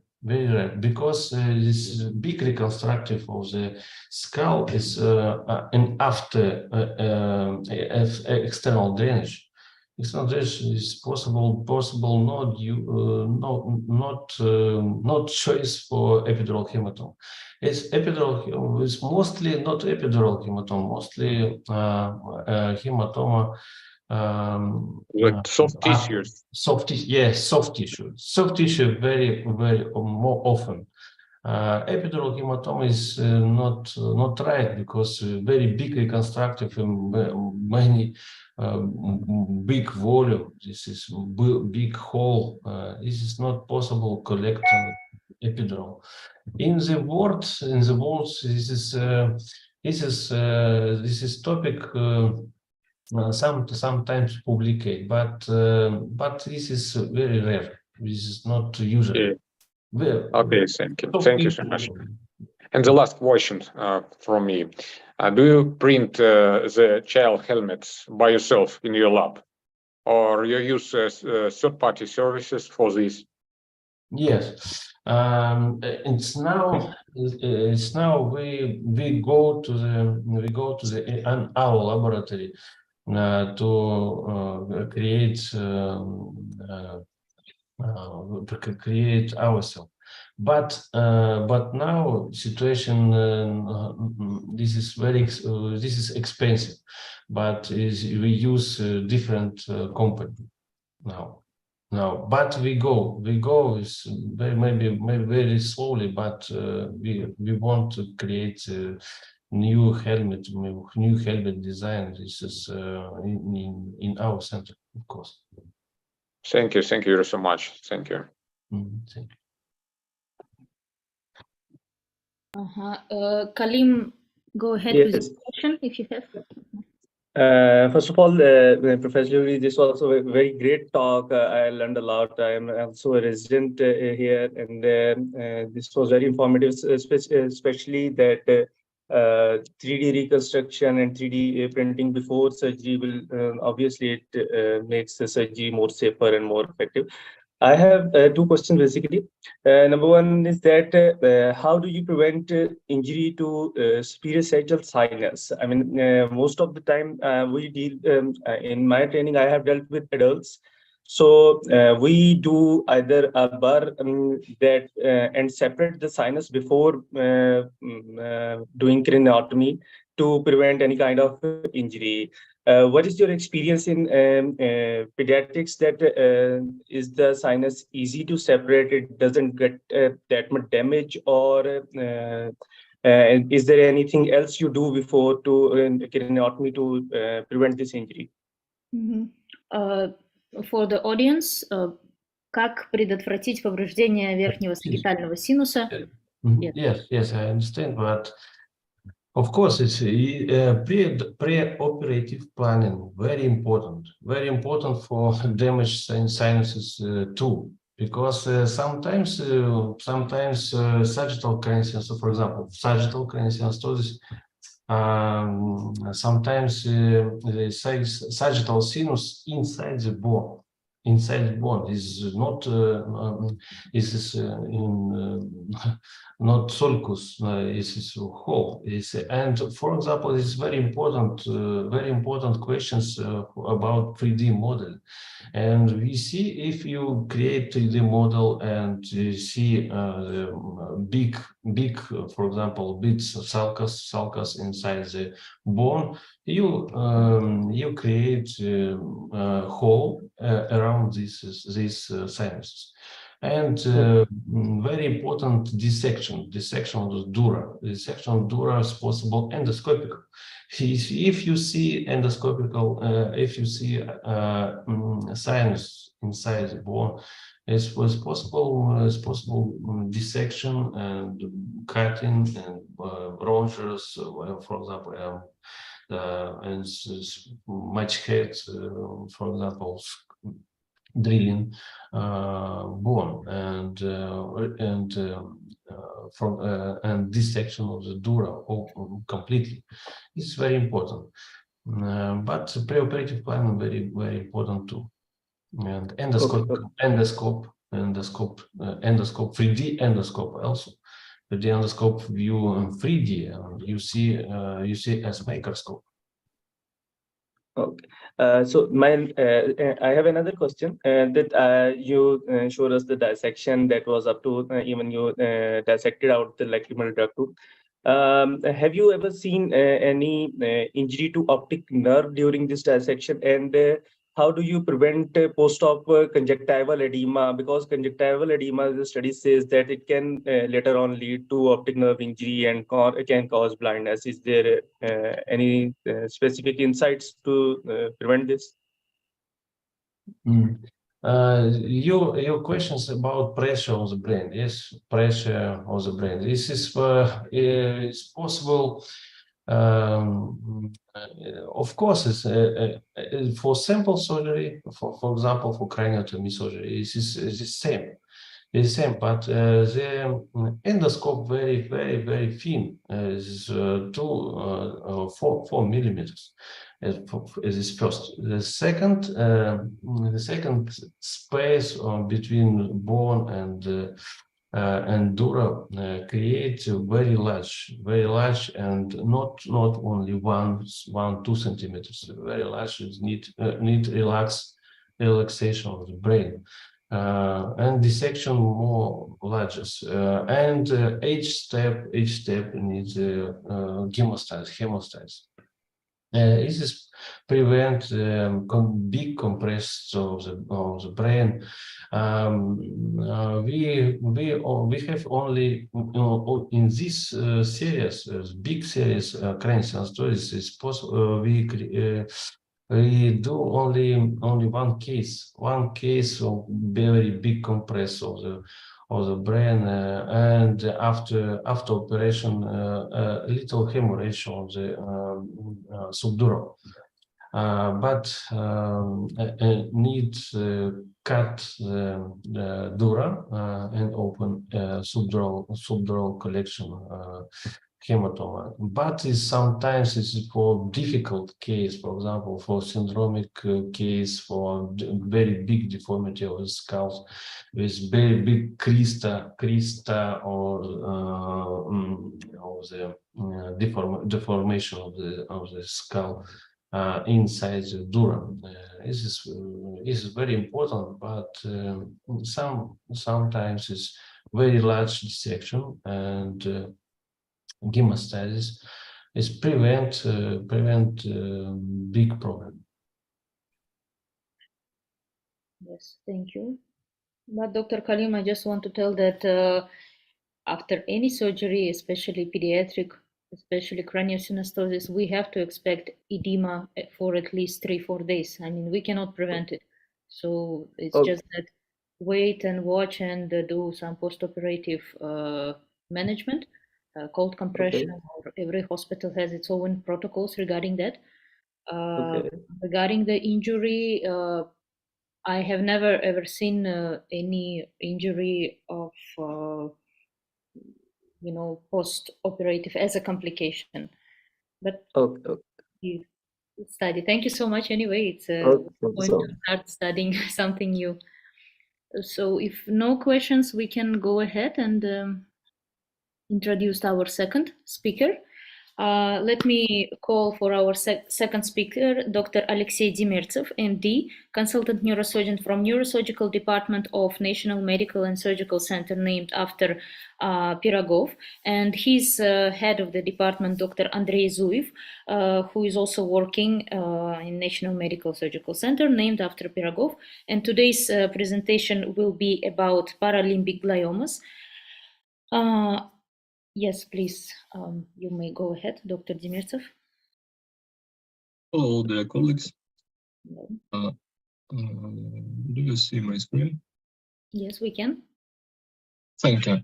because this big reconstructive of the skull is and after external drainage. External drainage is possible not choice for epidural hematoma. It's epidural is mostly not epidural hematoma, mostly hematoma. Like soft tissues. Soft tissue very more often. Epidural hematoma is not right, because very big reconstructive and many big volume. This is big hole. This is not possible collect epidural. In the world, this is topic sometimes publicate, but this is very rare. This is not usual. Okay, thank you. Thank you so much. And the last question from me. Do you print the child helmets by yourself in your lab? Or you use third-party services for this? Yes, it's now we go to the our laboratory to create ourselves. But now situation this is expensive, but we use different company now. But we go is maybe very slowly, but we want to create new helmet design. This is in our center, of course. Thank you so much. Thank you. Thank you. Kalim, go ahead with Yes. the question if you have. First of all, Professor Lurie, this was a very great talk. I learned a lot. I am also a resident here, and this was very informative, especially that 3D reconstruction and 3D printing before surgery will obviously it makes the surgery more safer and more effective. I have two questions basically. Number one is that how do you prevent injury to superior sagittal sinus? I mean, most of the time we deal in my training, I have dealt with adults. So we do either a burr that and separate the sinus before doing craniotomy to prevent any kind of injury. What is your experience in pediatrics that is the sinus easy to separate? It doesn't get that much damage, or is there anything else you do before to craniotomy to prevent this injury? For the audience, как предотвратить повреждение верхнего сагитального синуса? Yes, I understand, but of course, it's pre-operative planning, very important for damaged sinuses too, because sometimes sagittal cranial synostosis, for example, sagittal cranial synostosis, sometimes the sagittal sinus inside the bone. Is not not sulcus, is hole. And for example, it's very important questions about 3D model. And we see if you create 3D model and you see big, for example, bits of sulcus inside the bone, you create a hole around these sinuses. And very important dissection of the dura. Dissection of dura is possible endoscopical. If you see endoscopical, if you see sinus inside the bone, it was possible dissection and cutting and rongers, for example, and much head, for example, drilling bone and dissection of the dura completely. It's very important, but preoperative planning very important too. And endoscope, 3D endoscope also. The endoscope view in 3D, you see as microscope. Okay. So I have another question that you showed us the dissection that was up to even you dissected out the lacrimal duct tooth. Have you ever seen any injury to optic nerve during this dissection? And how do you prevent post-op conjunctival edema? Because conjunctival edema, the study says that it can later on lead to optic nerve injury and can cause blindness. Is there any specific insights to prevent this? Your questions about pressure on the brain. Yes, pressure on the brain. This is it's possible. Of course, it's for simple surgery, for example, for craniotomy surgery, it's the same. is the same, but the endoscope very thin, is 4 millimeters. Is first. The second space between bone and dura create very large, and not only 1-2 centimeters. Very large. Need relaxation of the brain. And dissection more larger, and each step needs hemostasis. This prevent big compressions of the brain. We have only in this series, big series, cranial synostosis is possible. We do only one case of very big compress of the brain, and after operation, little hemorrhage of the subdural. But need cut the dura and open subdural collection hematoma. But sometimes it's for difficult case, for example, for syndromic case, for very big deformity of the skull with very big crista or the deformation of the skull inside the dura. This is very important, but sometimes it's very large dissection, and hemostasis is prevent big problem. Yes, thank you. But Dr. Kalim, I just want to tell that after any surgery, especially pediatric, especially cranial synostosis, we have to expect edema for at least 3-4 days. I mean, we cannot prevent it. So it's just that wait and watch and do some post-operative management, cold compression. Or every hospital has its own protocols regarding that. Regarding the injury, I have never ever seen any injury of post-operative as a complication. But you study. Thank you so much. Anyway, it's a point to start studying something new. So, if no questions, we can go ahead and introduce our second speaker. Let me call for our second speaker, Dr. Alexey Demirtsev, MD, consultant neurosurgeon from Neurosurgical Department of National Medical and Surgical Center named after Pirogov, and he's head of the department, Dr. Andrei Zuev, who is also working in National Medical Surgical Center named after Pirogov. And today's presentation will be about paralimbic gliomas. Yes, please, you may go ahead, Dr. Demirtsev. Hello, dear colleagues. Do you see my screen? Yes, we can. Thank you.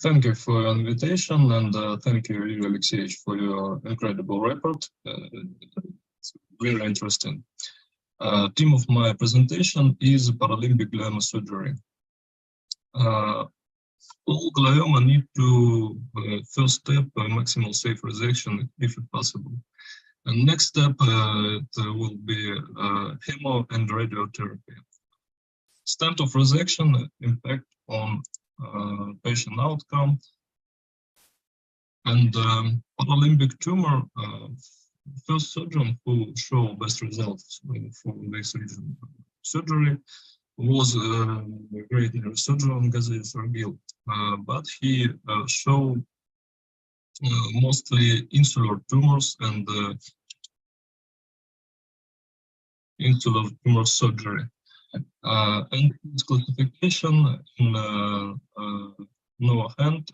Thank you for your invitation, and thank you, Yuri Alexeyevich, for your incredible report. It's very interesting. Theme of my presentation is paralimbic glioma surgery. All glioma need to first step maximal safe resection if possible. And next step will be chemo and radiotherapy. Stent of resection impact on patient outcome, and paralimbic tumor. First surgeon who showed best results for this region surgery was a great neurosurgeon, Gazay Sergil, but he showed mostly insular tumors and insular tumor surgery. And this classification in no hand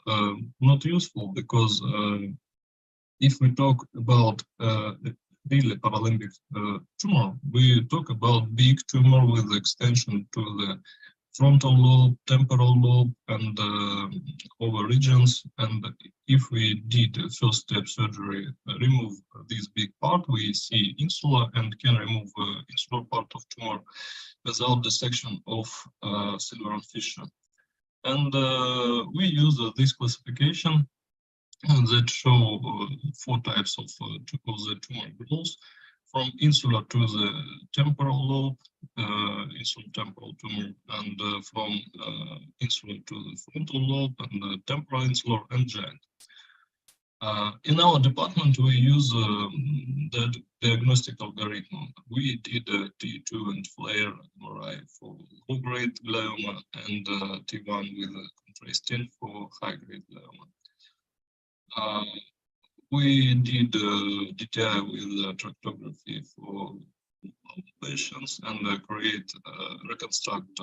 not useful, because if we talk about really paralimbic tumor, we talk about big tumor with extension to the frontal lobe, temporal lobe, and over regions. And if we did a first step surgery, remove this big part, we see insula and can remove insular part of tumor without dissection of silver fissure. And we use this classification that show 4 types of the tumor growth, from insular to the temporal lobe, insular temporal tumor, and from insular to the frontal lobe, and temporal insular and giant. In our department, we use the diagnostic algorithm. We did T2 and FLAIR MRI for low-grade glioma, and T1 with contrasting for high-grade glioma. We did DTI with tractography for patients and reconstruct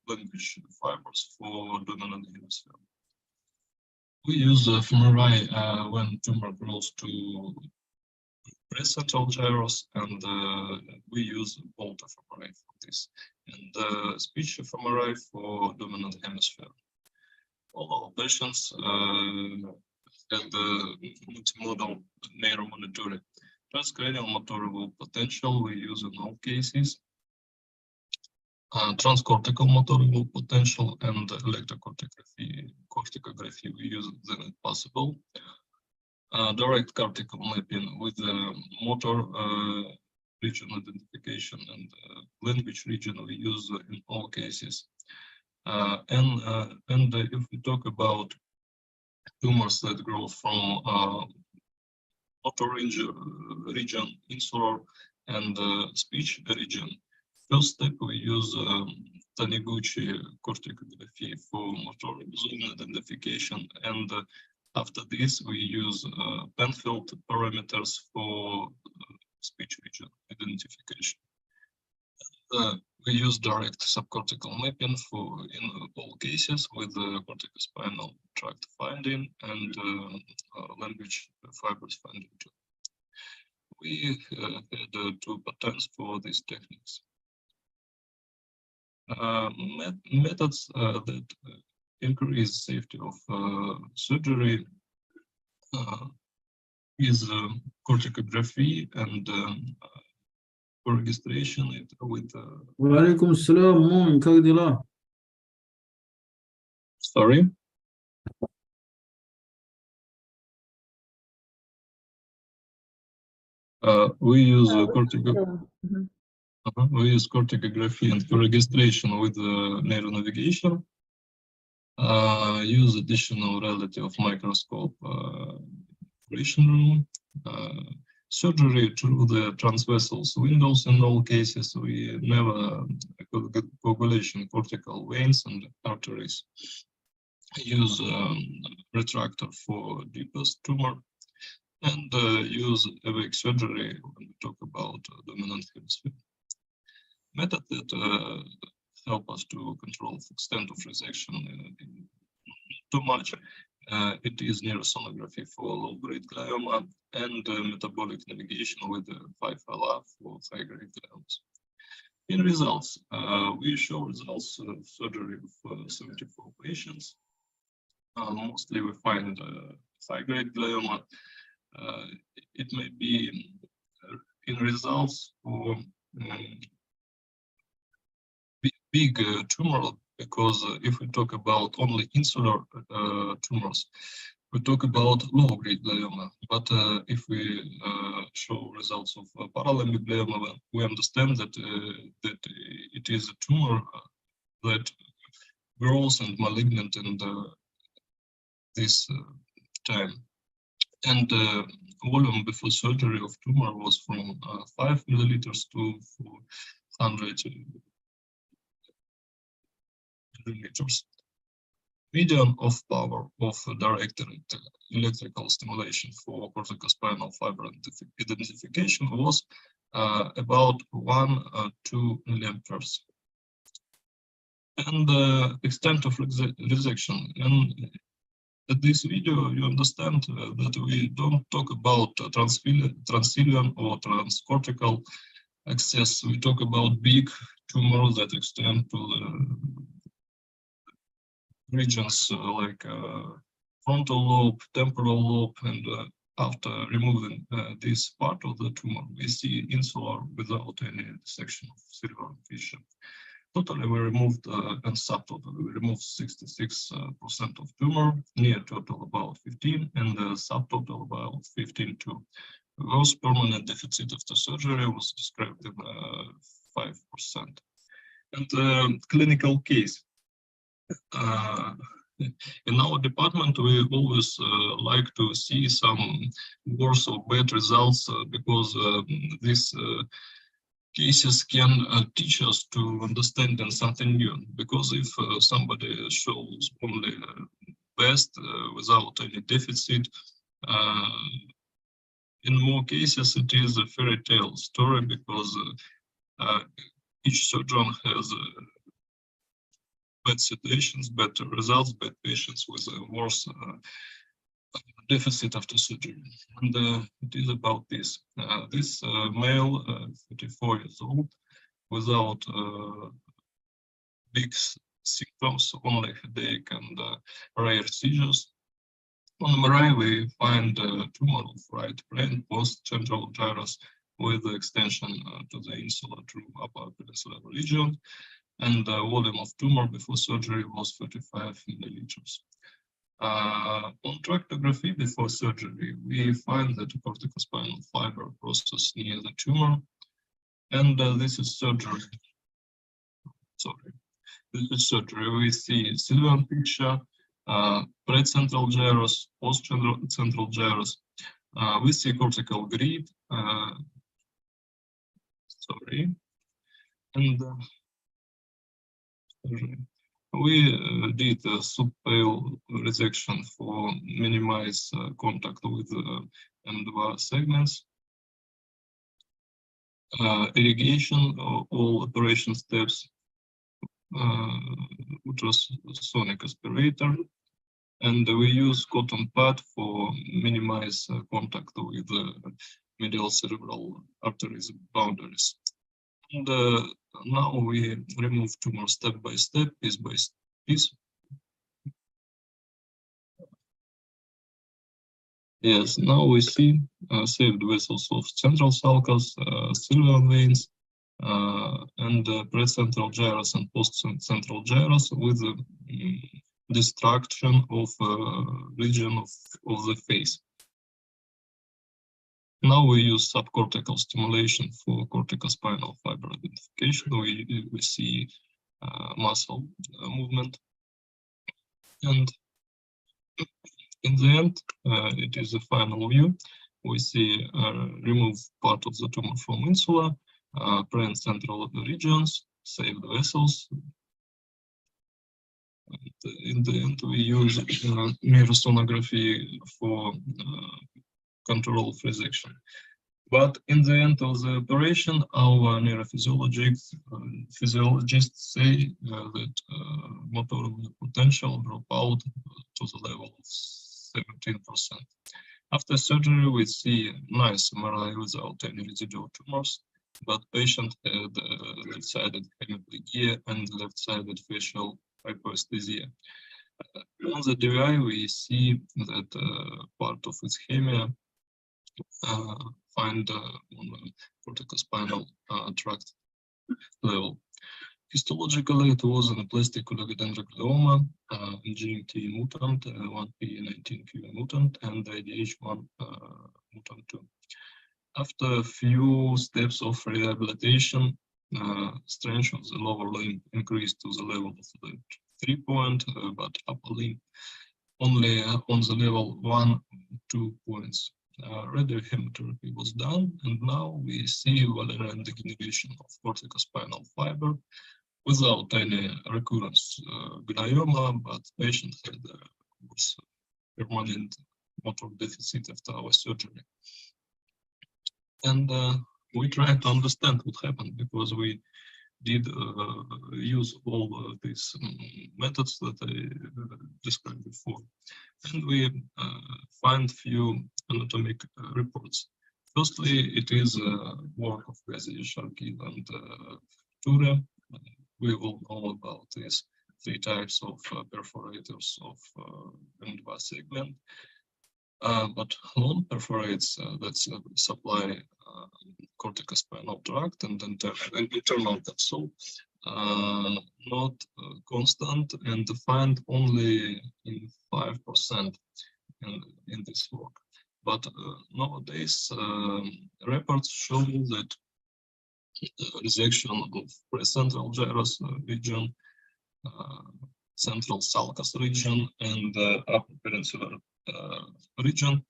language fibers for dominant hemisphere. We use fMRI when tumor grows to precentral gyrus, and we use Bolt fMRI for this, and speech fMRI for dominant hemisphere. All our patients had multimodal neuromonitoring. Transcranial motor lobe potential we use in all cases. Transcortical motor lobe potential and electrocorticography we use when possible. Direct cortical mapping with motor region identification and language region we use in all cases. And if we talk about tumors that grow from motor region, insular, and speech region, first step we use Taniguchi corticography for motor zone identification, and after this we use Penfield parameters for speech region identification. We use direct subcortical mapping in all cases with corticospinal tract finding and language fibers finding too. We had 2 patents for these techniques. Methods that increase safety of surgery is corticography and for registration with وعليكم السلام مؤمن كيف ديلا؟ sorry. We use corticography and for registration with neuro navigation. Use additional reality of microscope operation room. Surgery through the transversal windows in all cases. We never coagulation cortical veins and arteries. Use retractor for deepest tumor, and use awake surgery when we talk about dominant hemisphere. Method that help us to control the extent of resection too much. It is neurosonography for low-grade glioma and metabolic navigation with 5LR for high-grade gliomas. In results, we show results of surgery of 74 patients. Mostly we find high-grade glioma. It may be in results for big tumor, because if we talk about only insular tumors, we talk about low-grade glioma. But if we show results of paralimbic glioma, we understand that that it is a tumor that grows and malignant in this time. And volume before surgery of tumor was from 5 milliliters to 400 milliliters. Median of power of directed electrical stimulation for corticospinal fiber identification was about 1-2 milliamperes. And extent of resection. And at this video, you understand that we don't talk about transilium or transcortical access. We talk about big tumors that extend to the regions like frontal lobe, temporal lobe, and after removing this part of the tumor, we see insular without any dissection of cerebral fissure. Totally, we removed and subtotally we removed 66% of tumor, near total about 15, and the subtotal about 15 too. Those permanent deficit after surgery was described in 5%. And clinical case. In our department, we always like to see some worse or bad results because these cases can teach us to understand something new. Because if somebody shows only best without any deficit, in more cases it is a fairy tale story because each surgeon has bad situations, better results, bad patients with a worse deficit after surgery. And it is about this. This male, 34 years old, without big symptoms, only headache and rare seizures. On MRI, we find a tumor of right brain, post-central gyrus, with the extension to the insula through upper peninsula region, and the volume of tumor before surgery was 35 milliliters. On tractography before surgery, we find that corticospinal fiber process near the tumor, and this is surgery. Sorry, this is surgery. We see Sylvian picture, precentral gyrus, post-central gyrus. We see cortical grid. Sorry, and we did a subpale resection for minimize contact with M2 segments. Irrigation, all operation steps, ultrasonic aspirator, and we use cotton pad for minimize contact with medial cerebral arteries boundaries. And now we remove tumor step by step, piece by piece. Yes, now we see saved vessels of central sulcus, Sylvian veins, and precentral gyrus and post-central gyrus with destruction of region of the face. Now we use subcortical stimulation for corticospinal fiber identification. We see muscle movement, and in the end, it is a final view. We see remove part of the tumor from insula, pre-central regions, save the vessels. And in the end, we use neurosonography for control of resection. But in the end of the operation, our neurophysiologists say that motor potential drop out to the level of 17%. After surgery, we see nice MRI without any residual tumors, but patient had left-sided hemiplegia and left-sided facial hypoesthesia. On the DVI, we see that part of ischemia find on the corticospinal tract level. Histologically, it was an aplastic oligodendroglioma, GMT mutant, 1p19q mutant, and IDH1 mutant 2. After a few steps of rehabilitation, strength of the lower limb increased to the level of the 3 point, but upper limb only on the level 1-2 points. Radiochemotherapy was done, and now we see Wallerian degeneration of corticospinal fiber without any recurrence glioma, but patient had permanent motor deficit after our surgery. And we try to understand what happened because we did use all these methods that I described before. And we find few anatomic reports. Firstly, it is work of Gazi, Sharkey, and Ture. We will know about these 3 types of perforators of M2 segment. But long perforates that supply corticospinal tract and internal capsule not constant and defined only in 5% in this work. But nowadays, reports show that resection of precentral gyrus region, central sulcus region, and upper peninsular region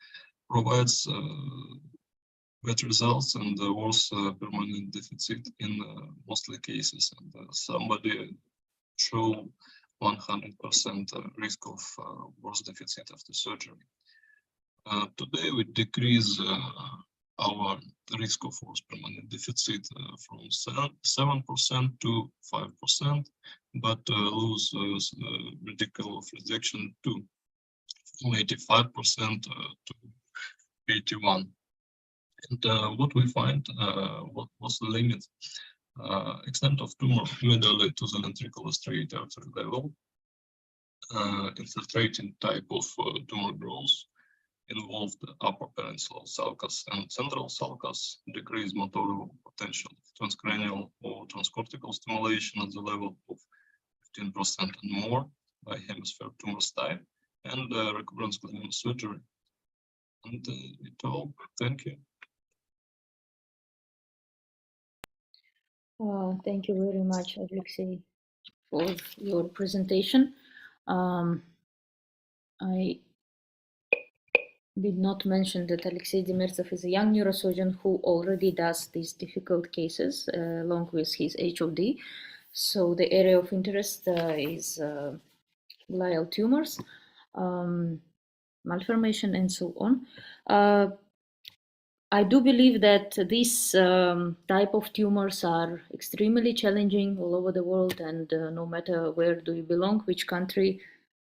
provides better results and worse permanent deficit in mostly cases. And somebody show 100% risk of worse deficit after surgery. Today we decrease our risk of worse permanent deficit from 7% to 5%, but lose radical of resection to from 85% to 81%. And what we find, what was the limit? Extent of tumor medially to the ventricular straight artery level, infiltrating type of tumor growth, involved upper peninsular sulcus and central sulcus, decreased motor potential of transcranial or transcortical stimulation at the level of 15% and more by hemisphere tumor type, and recurrence gliomas surgery. And it all. Thank you. Thank you very much, Alexey, for your presentation. I did not mention that Alexey Demirtsov is a young neurosurgeon who already does these difficult cases along with his HOD. So the area of interest is glial tumors, malformation, and so on. I do believe that this type of tumors are extremely challenging all over the world, and no matter where do you belong, which country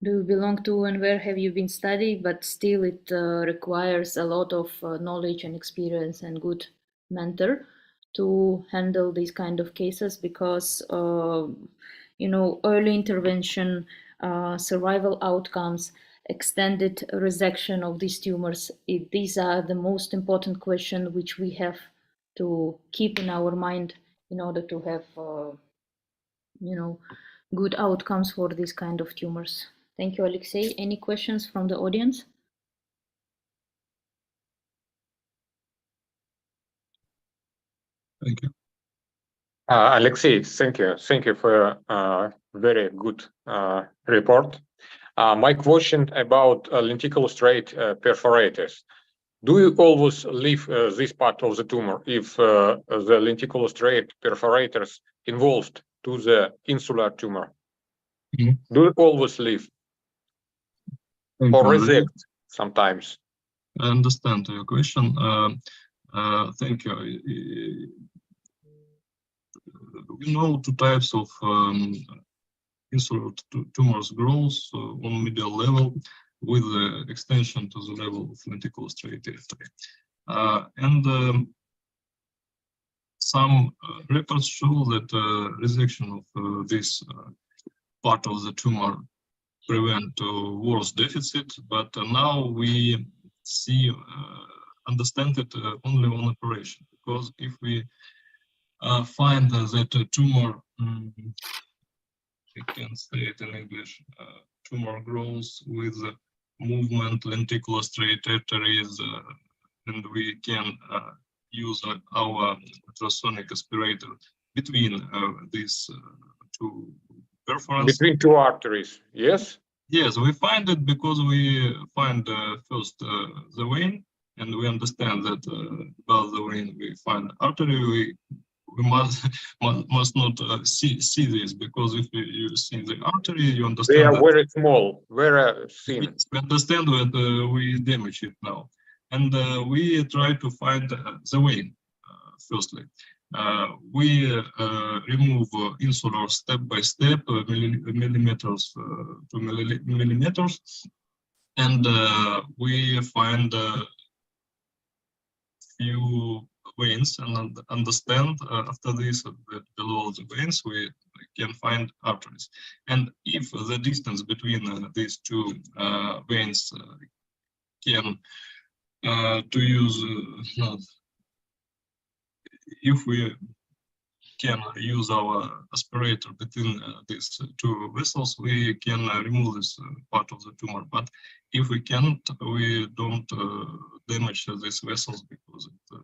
do you belong to, and where have you been studying, but still it requires a lot of knowledge and experience and good mentor to handle these kind of cases, because early intervention, survival outcomes, extended resection of these tumors, these are the most important questions which we have to keep in our mind in order to have good outcomes for these kind of tumors. Thank you, Alexey. Any questions from the audience? Thank you. Alexey, thank you. Thank you for a very good report. My question about lenticular striate perforators. Do you always leave this part of the tumor if the lenticular striate perforators involved to the insular tumor? Mhm. Do you always leave Thank or you. resect sometimes? I understand your question. Thank you. We know two types of insular tumors growth on medial level with extension to the level of lenticular striate territory. And some reports show that resection of this part of the tumor prevent worse deficit, but now we see understand it only on operation, because if we find that a tumor, we can say it in English, tumor grows with movement lenticular striate arteries, and we can use our ultrasonic aspirator between these two perforations. Between two arteries, yes? Yes, we find it because we find first the vein, and we understand that above the vein we find artery. We must not see this, because if you see the artery, you understand They are that very small, very thin. we understand that we damage it now, and we try to find the vein. Firstly, we remove insular step by step, millimeters to millimeters, and we find few veins, and understand after this that below the veins we can find arteries. And if the distance between these two veins can to use if we can use our aspirator between these two vessels, we can remove this part of the tumor. But if we can't, we don't damage these vessels because it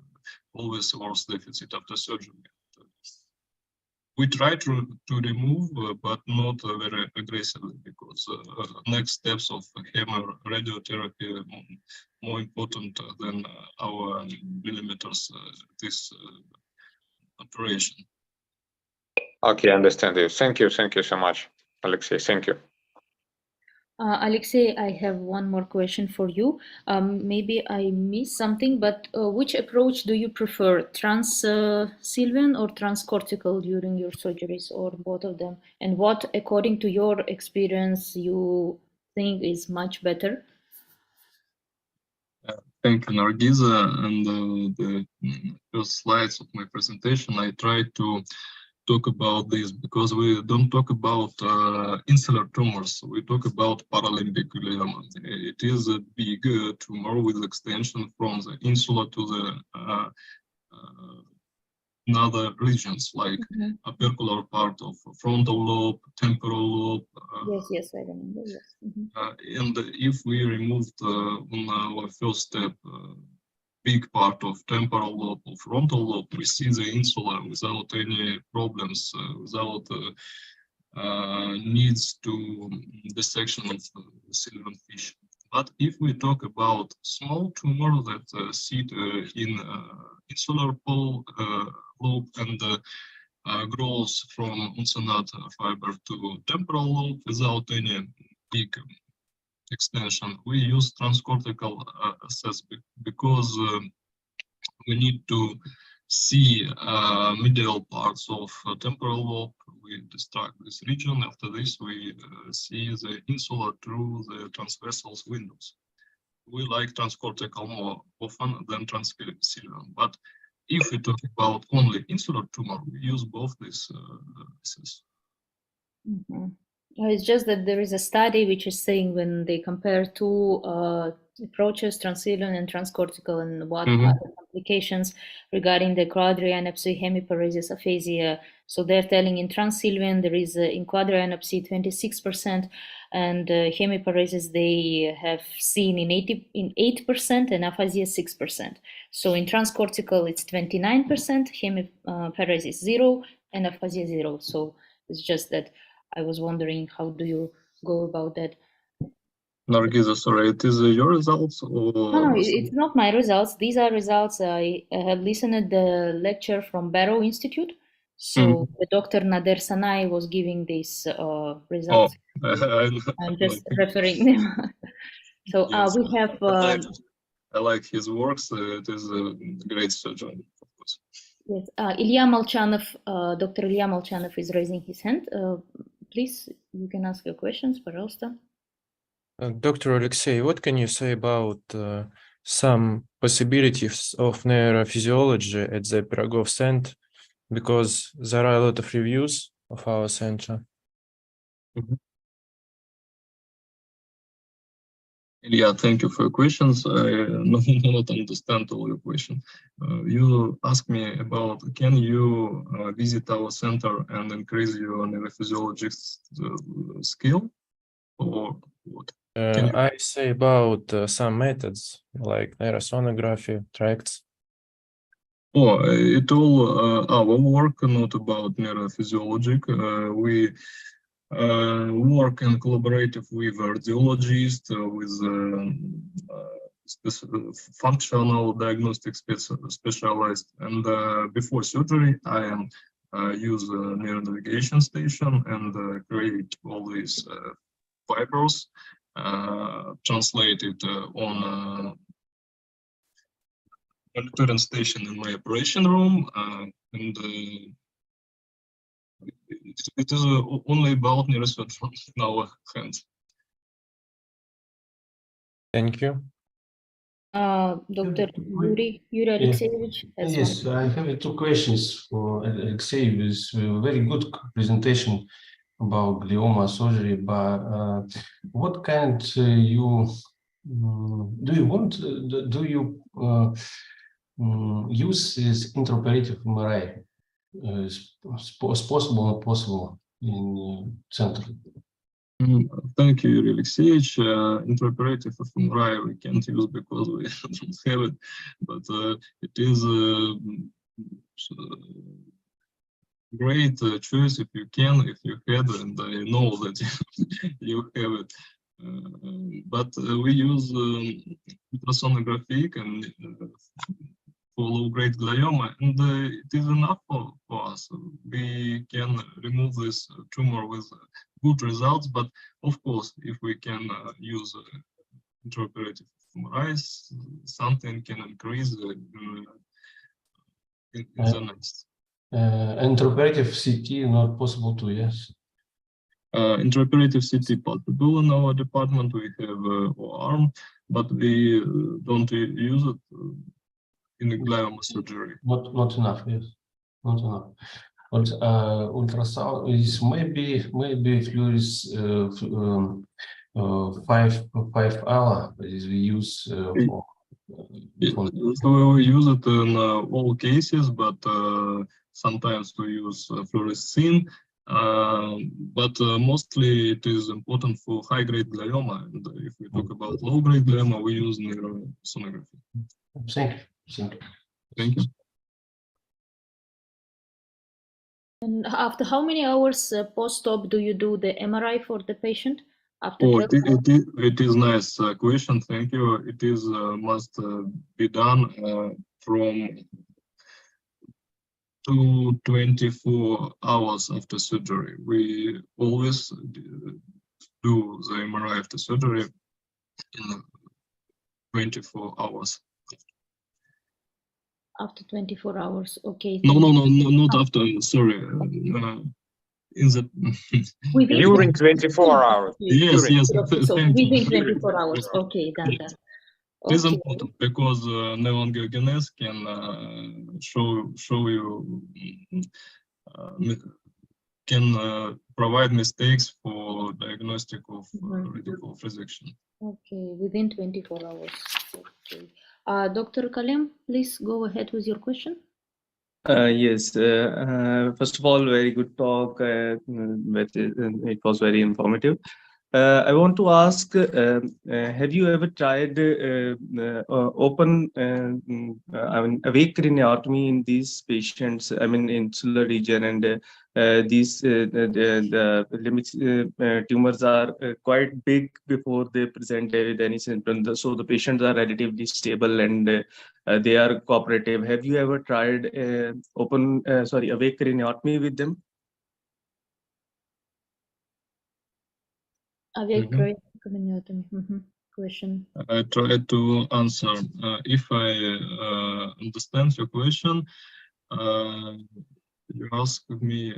always works deficit after surgery. We try to remove, but not very aggressively, because next steps of chemoradiotherapy are more important than our millimeters this operation. Okay, I understand you. Thank you so much, Alexey. Thank you. Alexey, I have one more question for you. Maybe I missed something, but which approach do you prefer, trans-sylvian or transcortical during your surgeries, or both of them? And what, according to your experience, you think is much better? Thank you, Nargiza. And the first slides of my presentation, I tried to talk about this because we don't talk about insular tumors. We talk about paralimbic glioma. It is a big tumor with extension from the insula to the other regions, like opercular part of frontal lobe, temporal lobe. Yes, I remember. Yes. And if we removed on our first step big part of temporal lobe or frontal lobe, we see the insula without any problems, without needs to dissection of sylvian fish. But if we talk about small tumor that sit in insular pole lobe and grows from uncinate fiber to temporal lobe without any big extension, we use transcortical assessment because we need to see medial parts of temporal lobe. We distract this region. After this, we see the insula through the transversal windows. We like transcortical more often than transsylvian. But if we talk about only insular tumor, we use both these assessments. It's just that there is a study which is saying when they compare two approaches, transsylvian and transcortical, and what are the complications regarding the quadrianopsy, hemiparesis, aphasia. So they're telling in transsylvian there is in quadrianopsy 26%, and hemiparesis they have seen in 8% and aphasia 6%. So in transcortical it's 29%, hemiparesis 0, and aphasia 0. So it's just that I was wondering, how do you go about that? Nargiza, sorry, it is your results or? No, it's not my results. These are results. I have listened to the lecture from Barrow Institute. So the Dr. Nader Sanai was giving these results. I'm just referring them. So yes, we have. I like his works. It is a great surgeon. Yes, Ilya Molchanov, Dr. Ilya Molchanov is raising his hand. Please, you can ask your questions, пожалуйста. Dr. Alexey, what can you say about some possibilities of neurophysiology at the Pirogov Center? Because there are a lot of reviews of our center. Yeah, thank you for your questions. I not understand all your questions. You asked me about, can you visit our center and increase your neurophysiologist skill, or what? I say about some methods like neurosonography, tracts. Oh, it all our work, not about neurophysiology. We work and collaborative with radiologists, with functional diagnostic specialist. And before surgery, I am use a neuronavigation station and create all these fibers, translate it on monitoring station in my operation room, and it is only about neurosurgery in our hands. Thank you. Dr. Yuri Alexeyevich has Yes, I have two questions for Alexey. With a very good presentation about glioma surgery, but what kind you do you want? Do you use this intraoperative MRI is possible, not possible in center. Thank you, Yuri Alexeyevich. Intraoperative fMRI we can't use because we don't have it, but it is great choice if you can, if you had, and I know that you have it. But we use ultrasonography and for low-grade glioma, and it is enough for us. We can remove this tumor with good results, but of course, if we can use intraoperative MRI, something can increase in the next. Intraoperative CT not possible too, yes. Intraoperative CT possible in our department. We have OR, but we don't use it in the glioma surgery. Not enough, yes. Not enough. But ultrasound is maybe fluoris 5 hour is we use for. So we use it in all cases, but sometimes we use fluorescein. But mostly it is important for high-grade glioma. And if we talk about low-grade glioma, we use neurosonography. Thank you. Thank you. And after how many hours post-op do you do the MRI for the patient? After it is nice question. Thank you. It is must be done from 2 to 24 hours after surgery. We always do the MRI after surgery in 24 hours. After 24 hours, okay. No, not after. Sorry. In the during 24 hours. Yes. So within 24 hours. Okay, done. It is important because neoangiogenesis can show you can provide mistakes for diagnostic of radical resection. Okay, within 24 hours. Okay. Dr. Kalim, please go ahead with your question. Yes, first of all, very good talk. It was very informative. I want to ask, have you ever tried open, awake craniotomy in these patients? I mean, insular region, and these the limit tumors are quite big before they present with any symptoms. So the patients are relatively stable and they are cooperative. Have you ever tried awake craniotomy with them? Awake craniotomy. Question. I try to answer. If I understand your question, you asked me,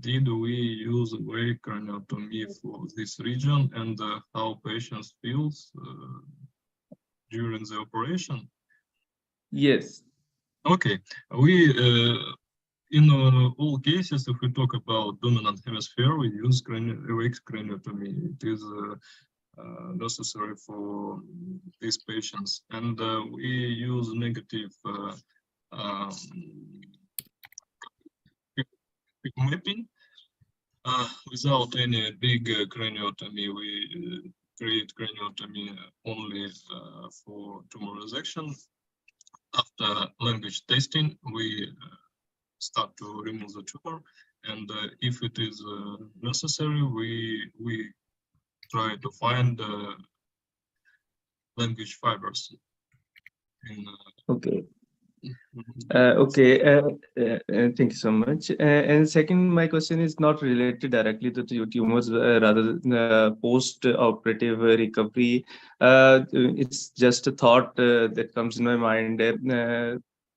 did we use awake craniotomy for this region and how patients feel during the operation? Yes. Okay. We in all cases, if we talk about dominant hemisphere, we use awake craniotomy. It is necessary for these patients, and we use negative mapping without any big craniotomy. We create craniotomy only for tumor resection. After language testing, we start to remove the tumor, and if it is necessary, we try to find language fibers. Okay. Thank you so much. And second, my question is not related directly to the tumors, rather than post-operative recovery. It's just a thought that comes in my mind.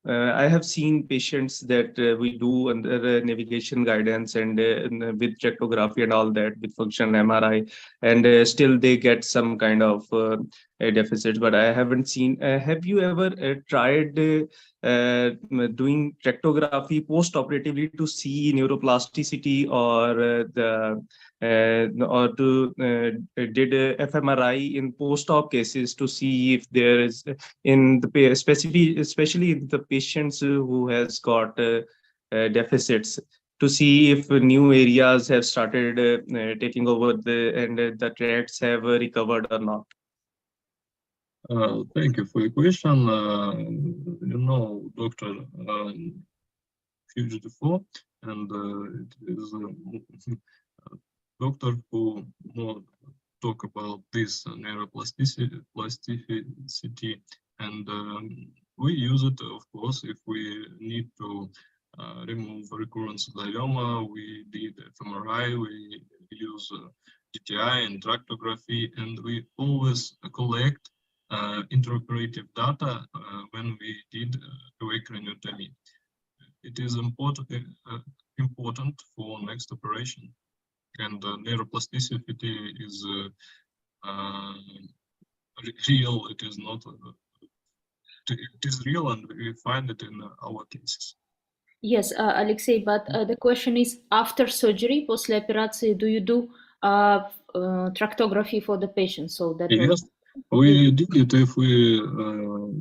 I have seen patients that we do under navigation guidance and with tractography and all that, with functional MRI, and still they get some kind of deficits. But I haven't seen. Have you ever tried doing tractography post-operatively to see neuroplasticity or did fMRI in post-op cases to see if there is in the especially in the patients who has got deficits to see if new areas have started taking over and the trends have recovered or not. Thank you for your question. Dr. Fugitive, and it is a doctor who more talk about this neuroplasticity, and we use it, of course, if we need to remove recurrent glioma. We did fMRI, we use GTI and tractography, and we always collect intraoperative data when we did awake craniotomy. It is important for next operation, and neuroplasticity is real. It is not. It is real, and we find it in our cases. Yes, Alexei, but the question is, after surgery, после операции, do you do tractography for the patient? So that yes, we did it if we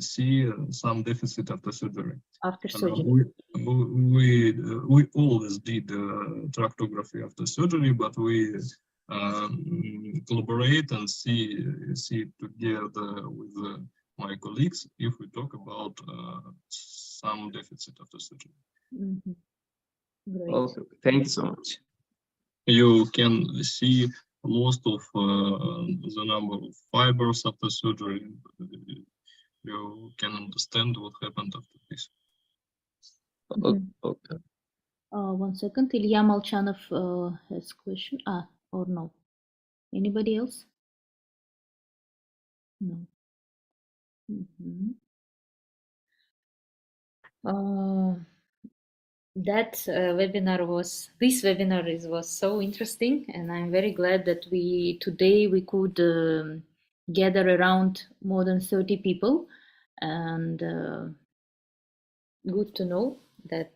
see some deficit after surgery. After surgery. We always did tractography after surgery, but we collaborate and see together with my colleagues if we talk about some deficit after surgery. Mm-hmm. Great. Okay, thank you so much. You can see loss of the number of fibers after surgery. You can understand what happened after this. Okay. 1 second. Ilya Molchanov has question. Or no? Anybody else? No. Mm-hmm. This webinar was so interesting, and I'm very glad that today we could gather around more than 30 people, and good to know that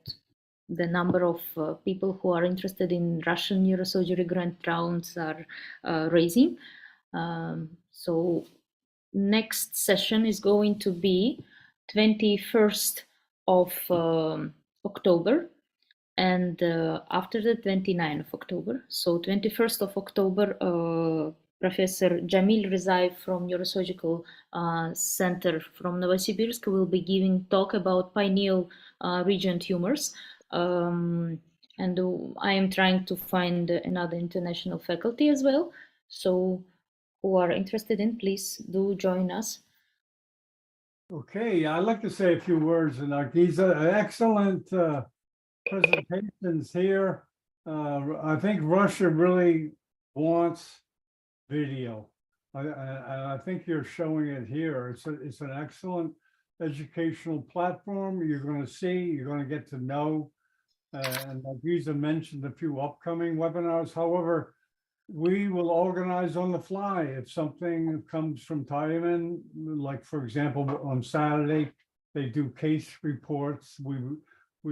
the number of people who are interested in Russian neurosurgery grant rounds are raising. So next session is going to be 21st of October, and after the 29th of October. So 21st of October, Professor Jamil Rizaev from Neurosurgical Center from Novosibirsk will be giving talk about pineal region tumors. And I am trying to find another international faculty as well. So who are interested in, please do join us. Okay, I'd like to say a few words, and Nargiza, excellent presentations here. I think Russia really wants video. I think you're showing it here. It's an excellent educational platform. You're going to get to know. And Nargiza mentioned a few upcoming webinars. However, we will organize on the fly if something comes from Taiwan, like for example, on Saturday, they do case reports. We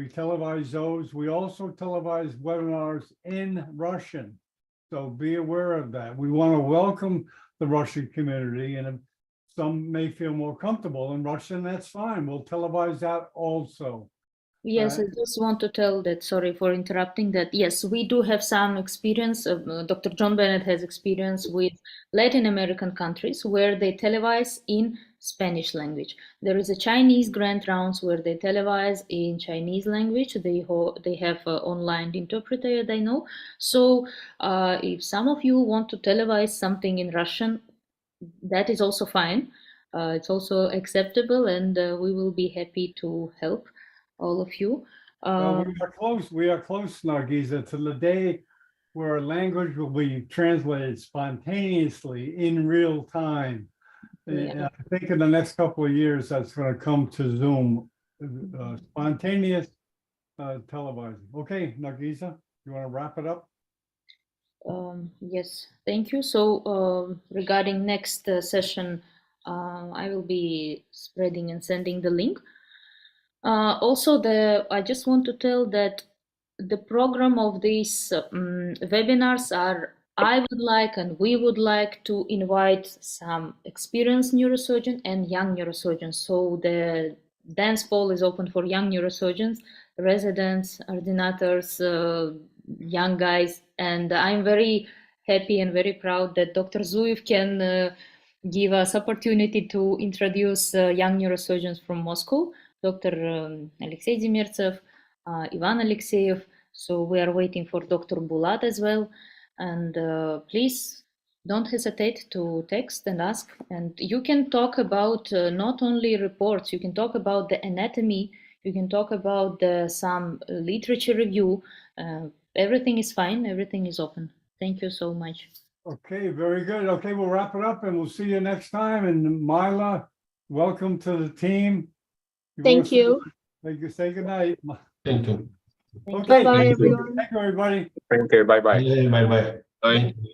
televise those. We also televise webinars in Russian. So be aware of that. We want to welcome the Russian community, and if some may feel more comfortable in Russian, that's fine. We'll televise that also. Yes, I just want to tell that, sorry for interrupting, that yes, we do have some experience. Dr. John Bennett has experience with Latin American countries where they televise in Spanish language. There is a Chinese grant rounds where they televise in Chinese language. They have an online interpreter, I know. So if some of you want to televise something in Russian, that is also fine. It's also acceptable, and we will be happy to help all of you. Well, we are close, Nargiza, to the day where language will be translated spontaneously in real time. Yeah. I think in the next couple of years, that's going to come to Zoom, spontaneous televising. Okay, Nargiza, you want to wrap it up? Yes, thank you. So regarding next session, I will be spreading and sending the link. Also, I just want to tell that the program of these webinars are, I would like and we would like to invite some experienced neurosurgeon and young neurosurgeons. So the dance poll is open for young neurosurgeons, residents, ordinators, young guys, and I'm very happy and very proud that Dr. Zuev can give us opportunity to introduce young neurosurgeons from Moscow, Dr. Alexey Demirtsev, Ivan Alexeyev. So we are waiting for Dr. Bulat as well. And please don't hesitate to text and ask. And you can talk about not only reports, you can talk about the anatomy, you can talk about some literature review. Everything is fine, everything is open. Thank you so much. Okay, very good. Okay, we'll wrap it up and we'll see you next time. And Mila, welcome to the team. Thank you. Thank you. Say good night. Thank you. Okay. Bye, everyone. Thank you, everybody. Thank you. Bye bye. Bye bye. Bye. Thank you.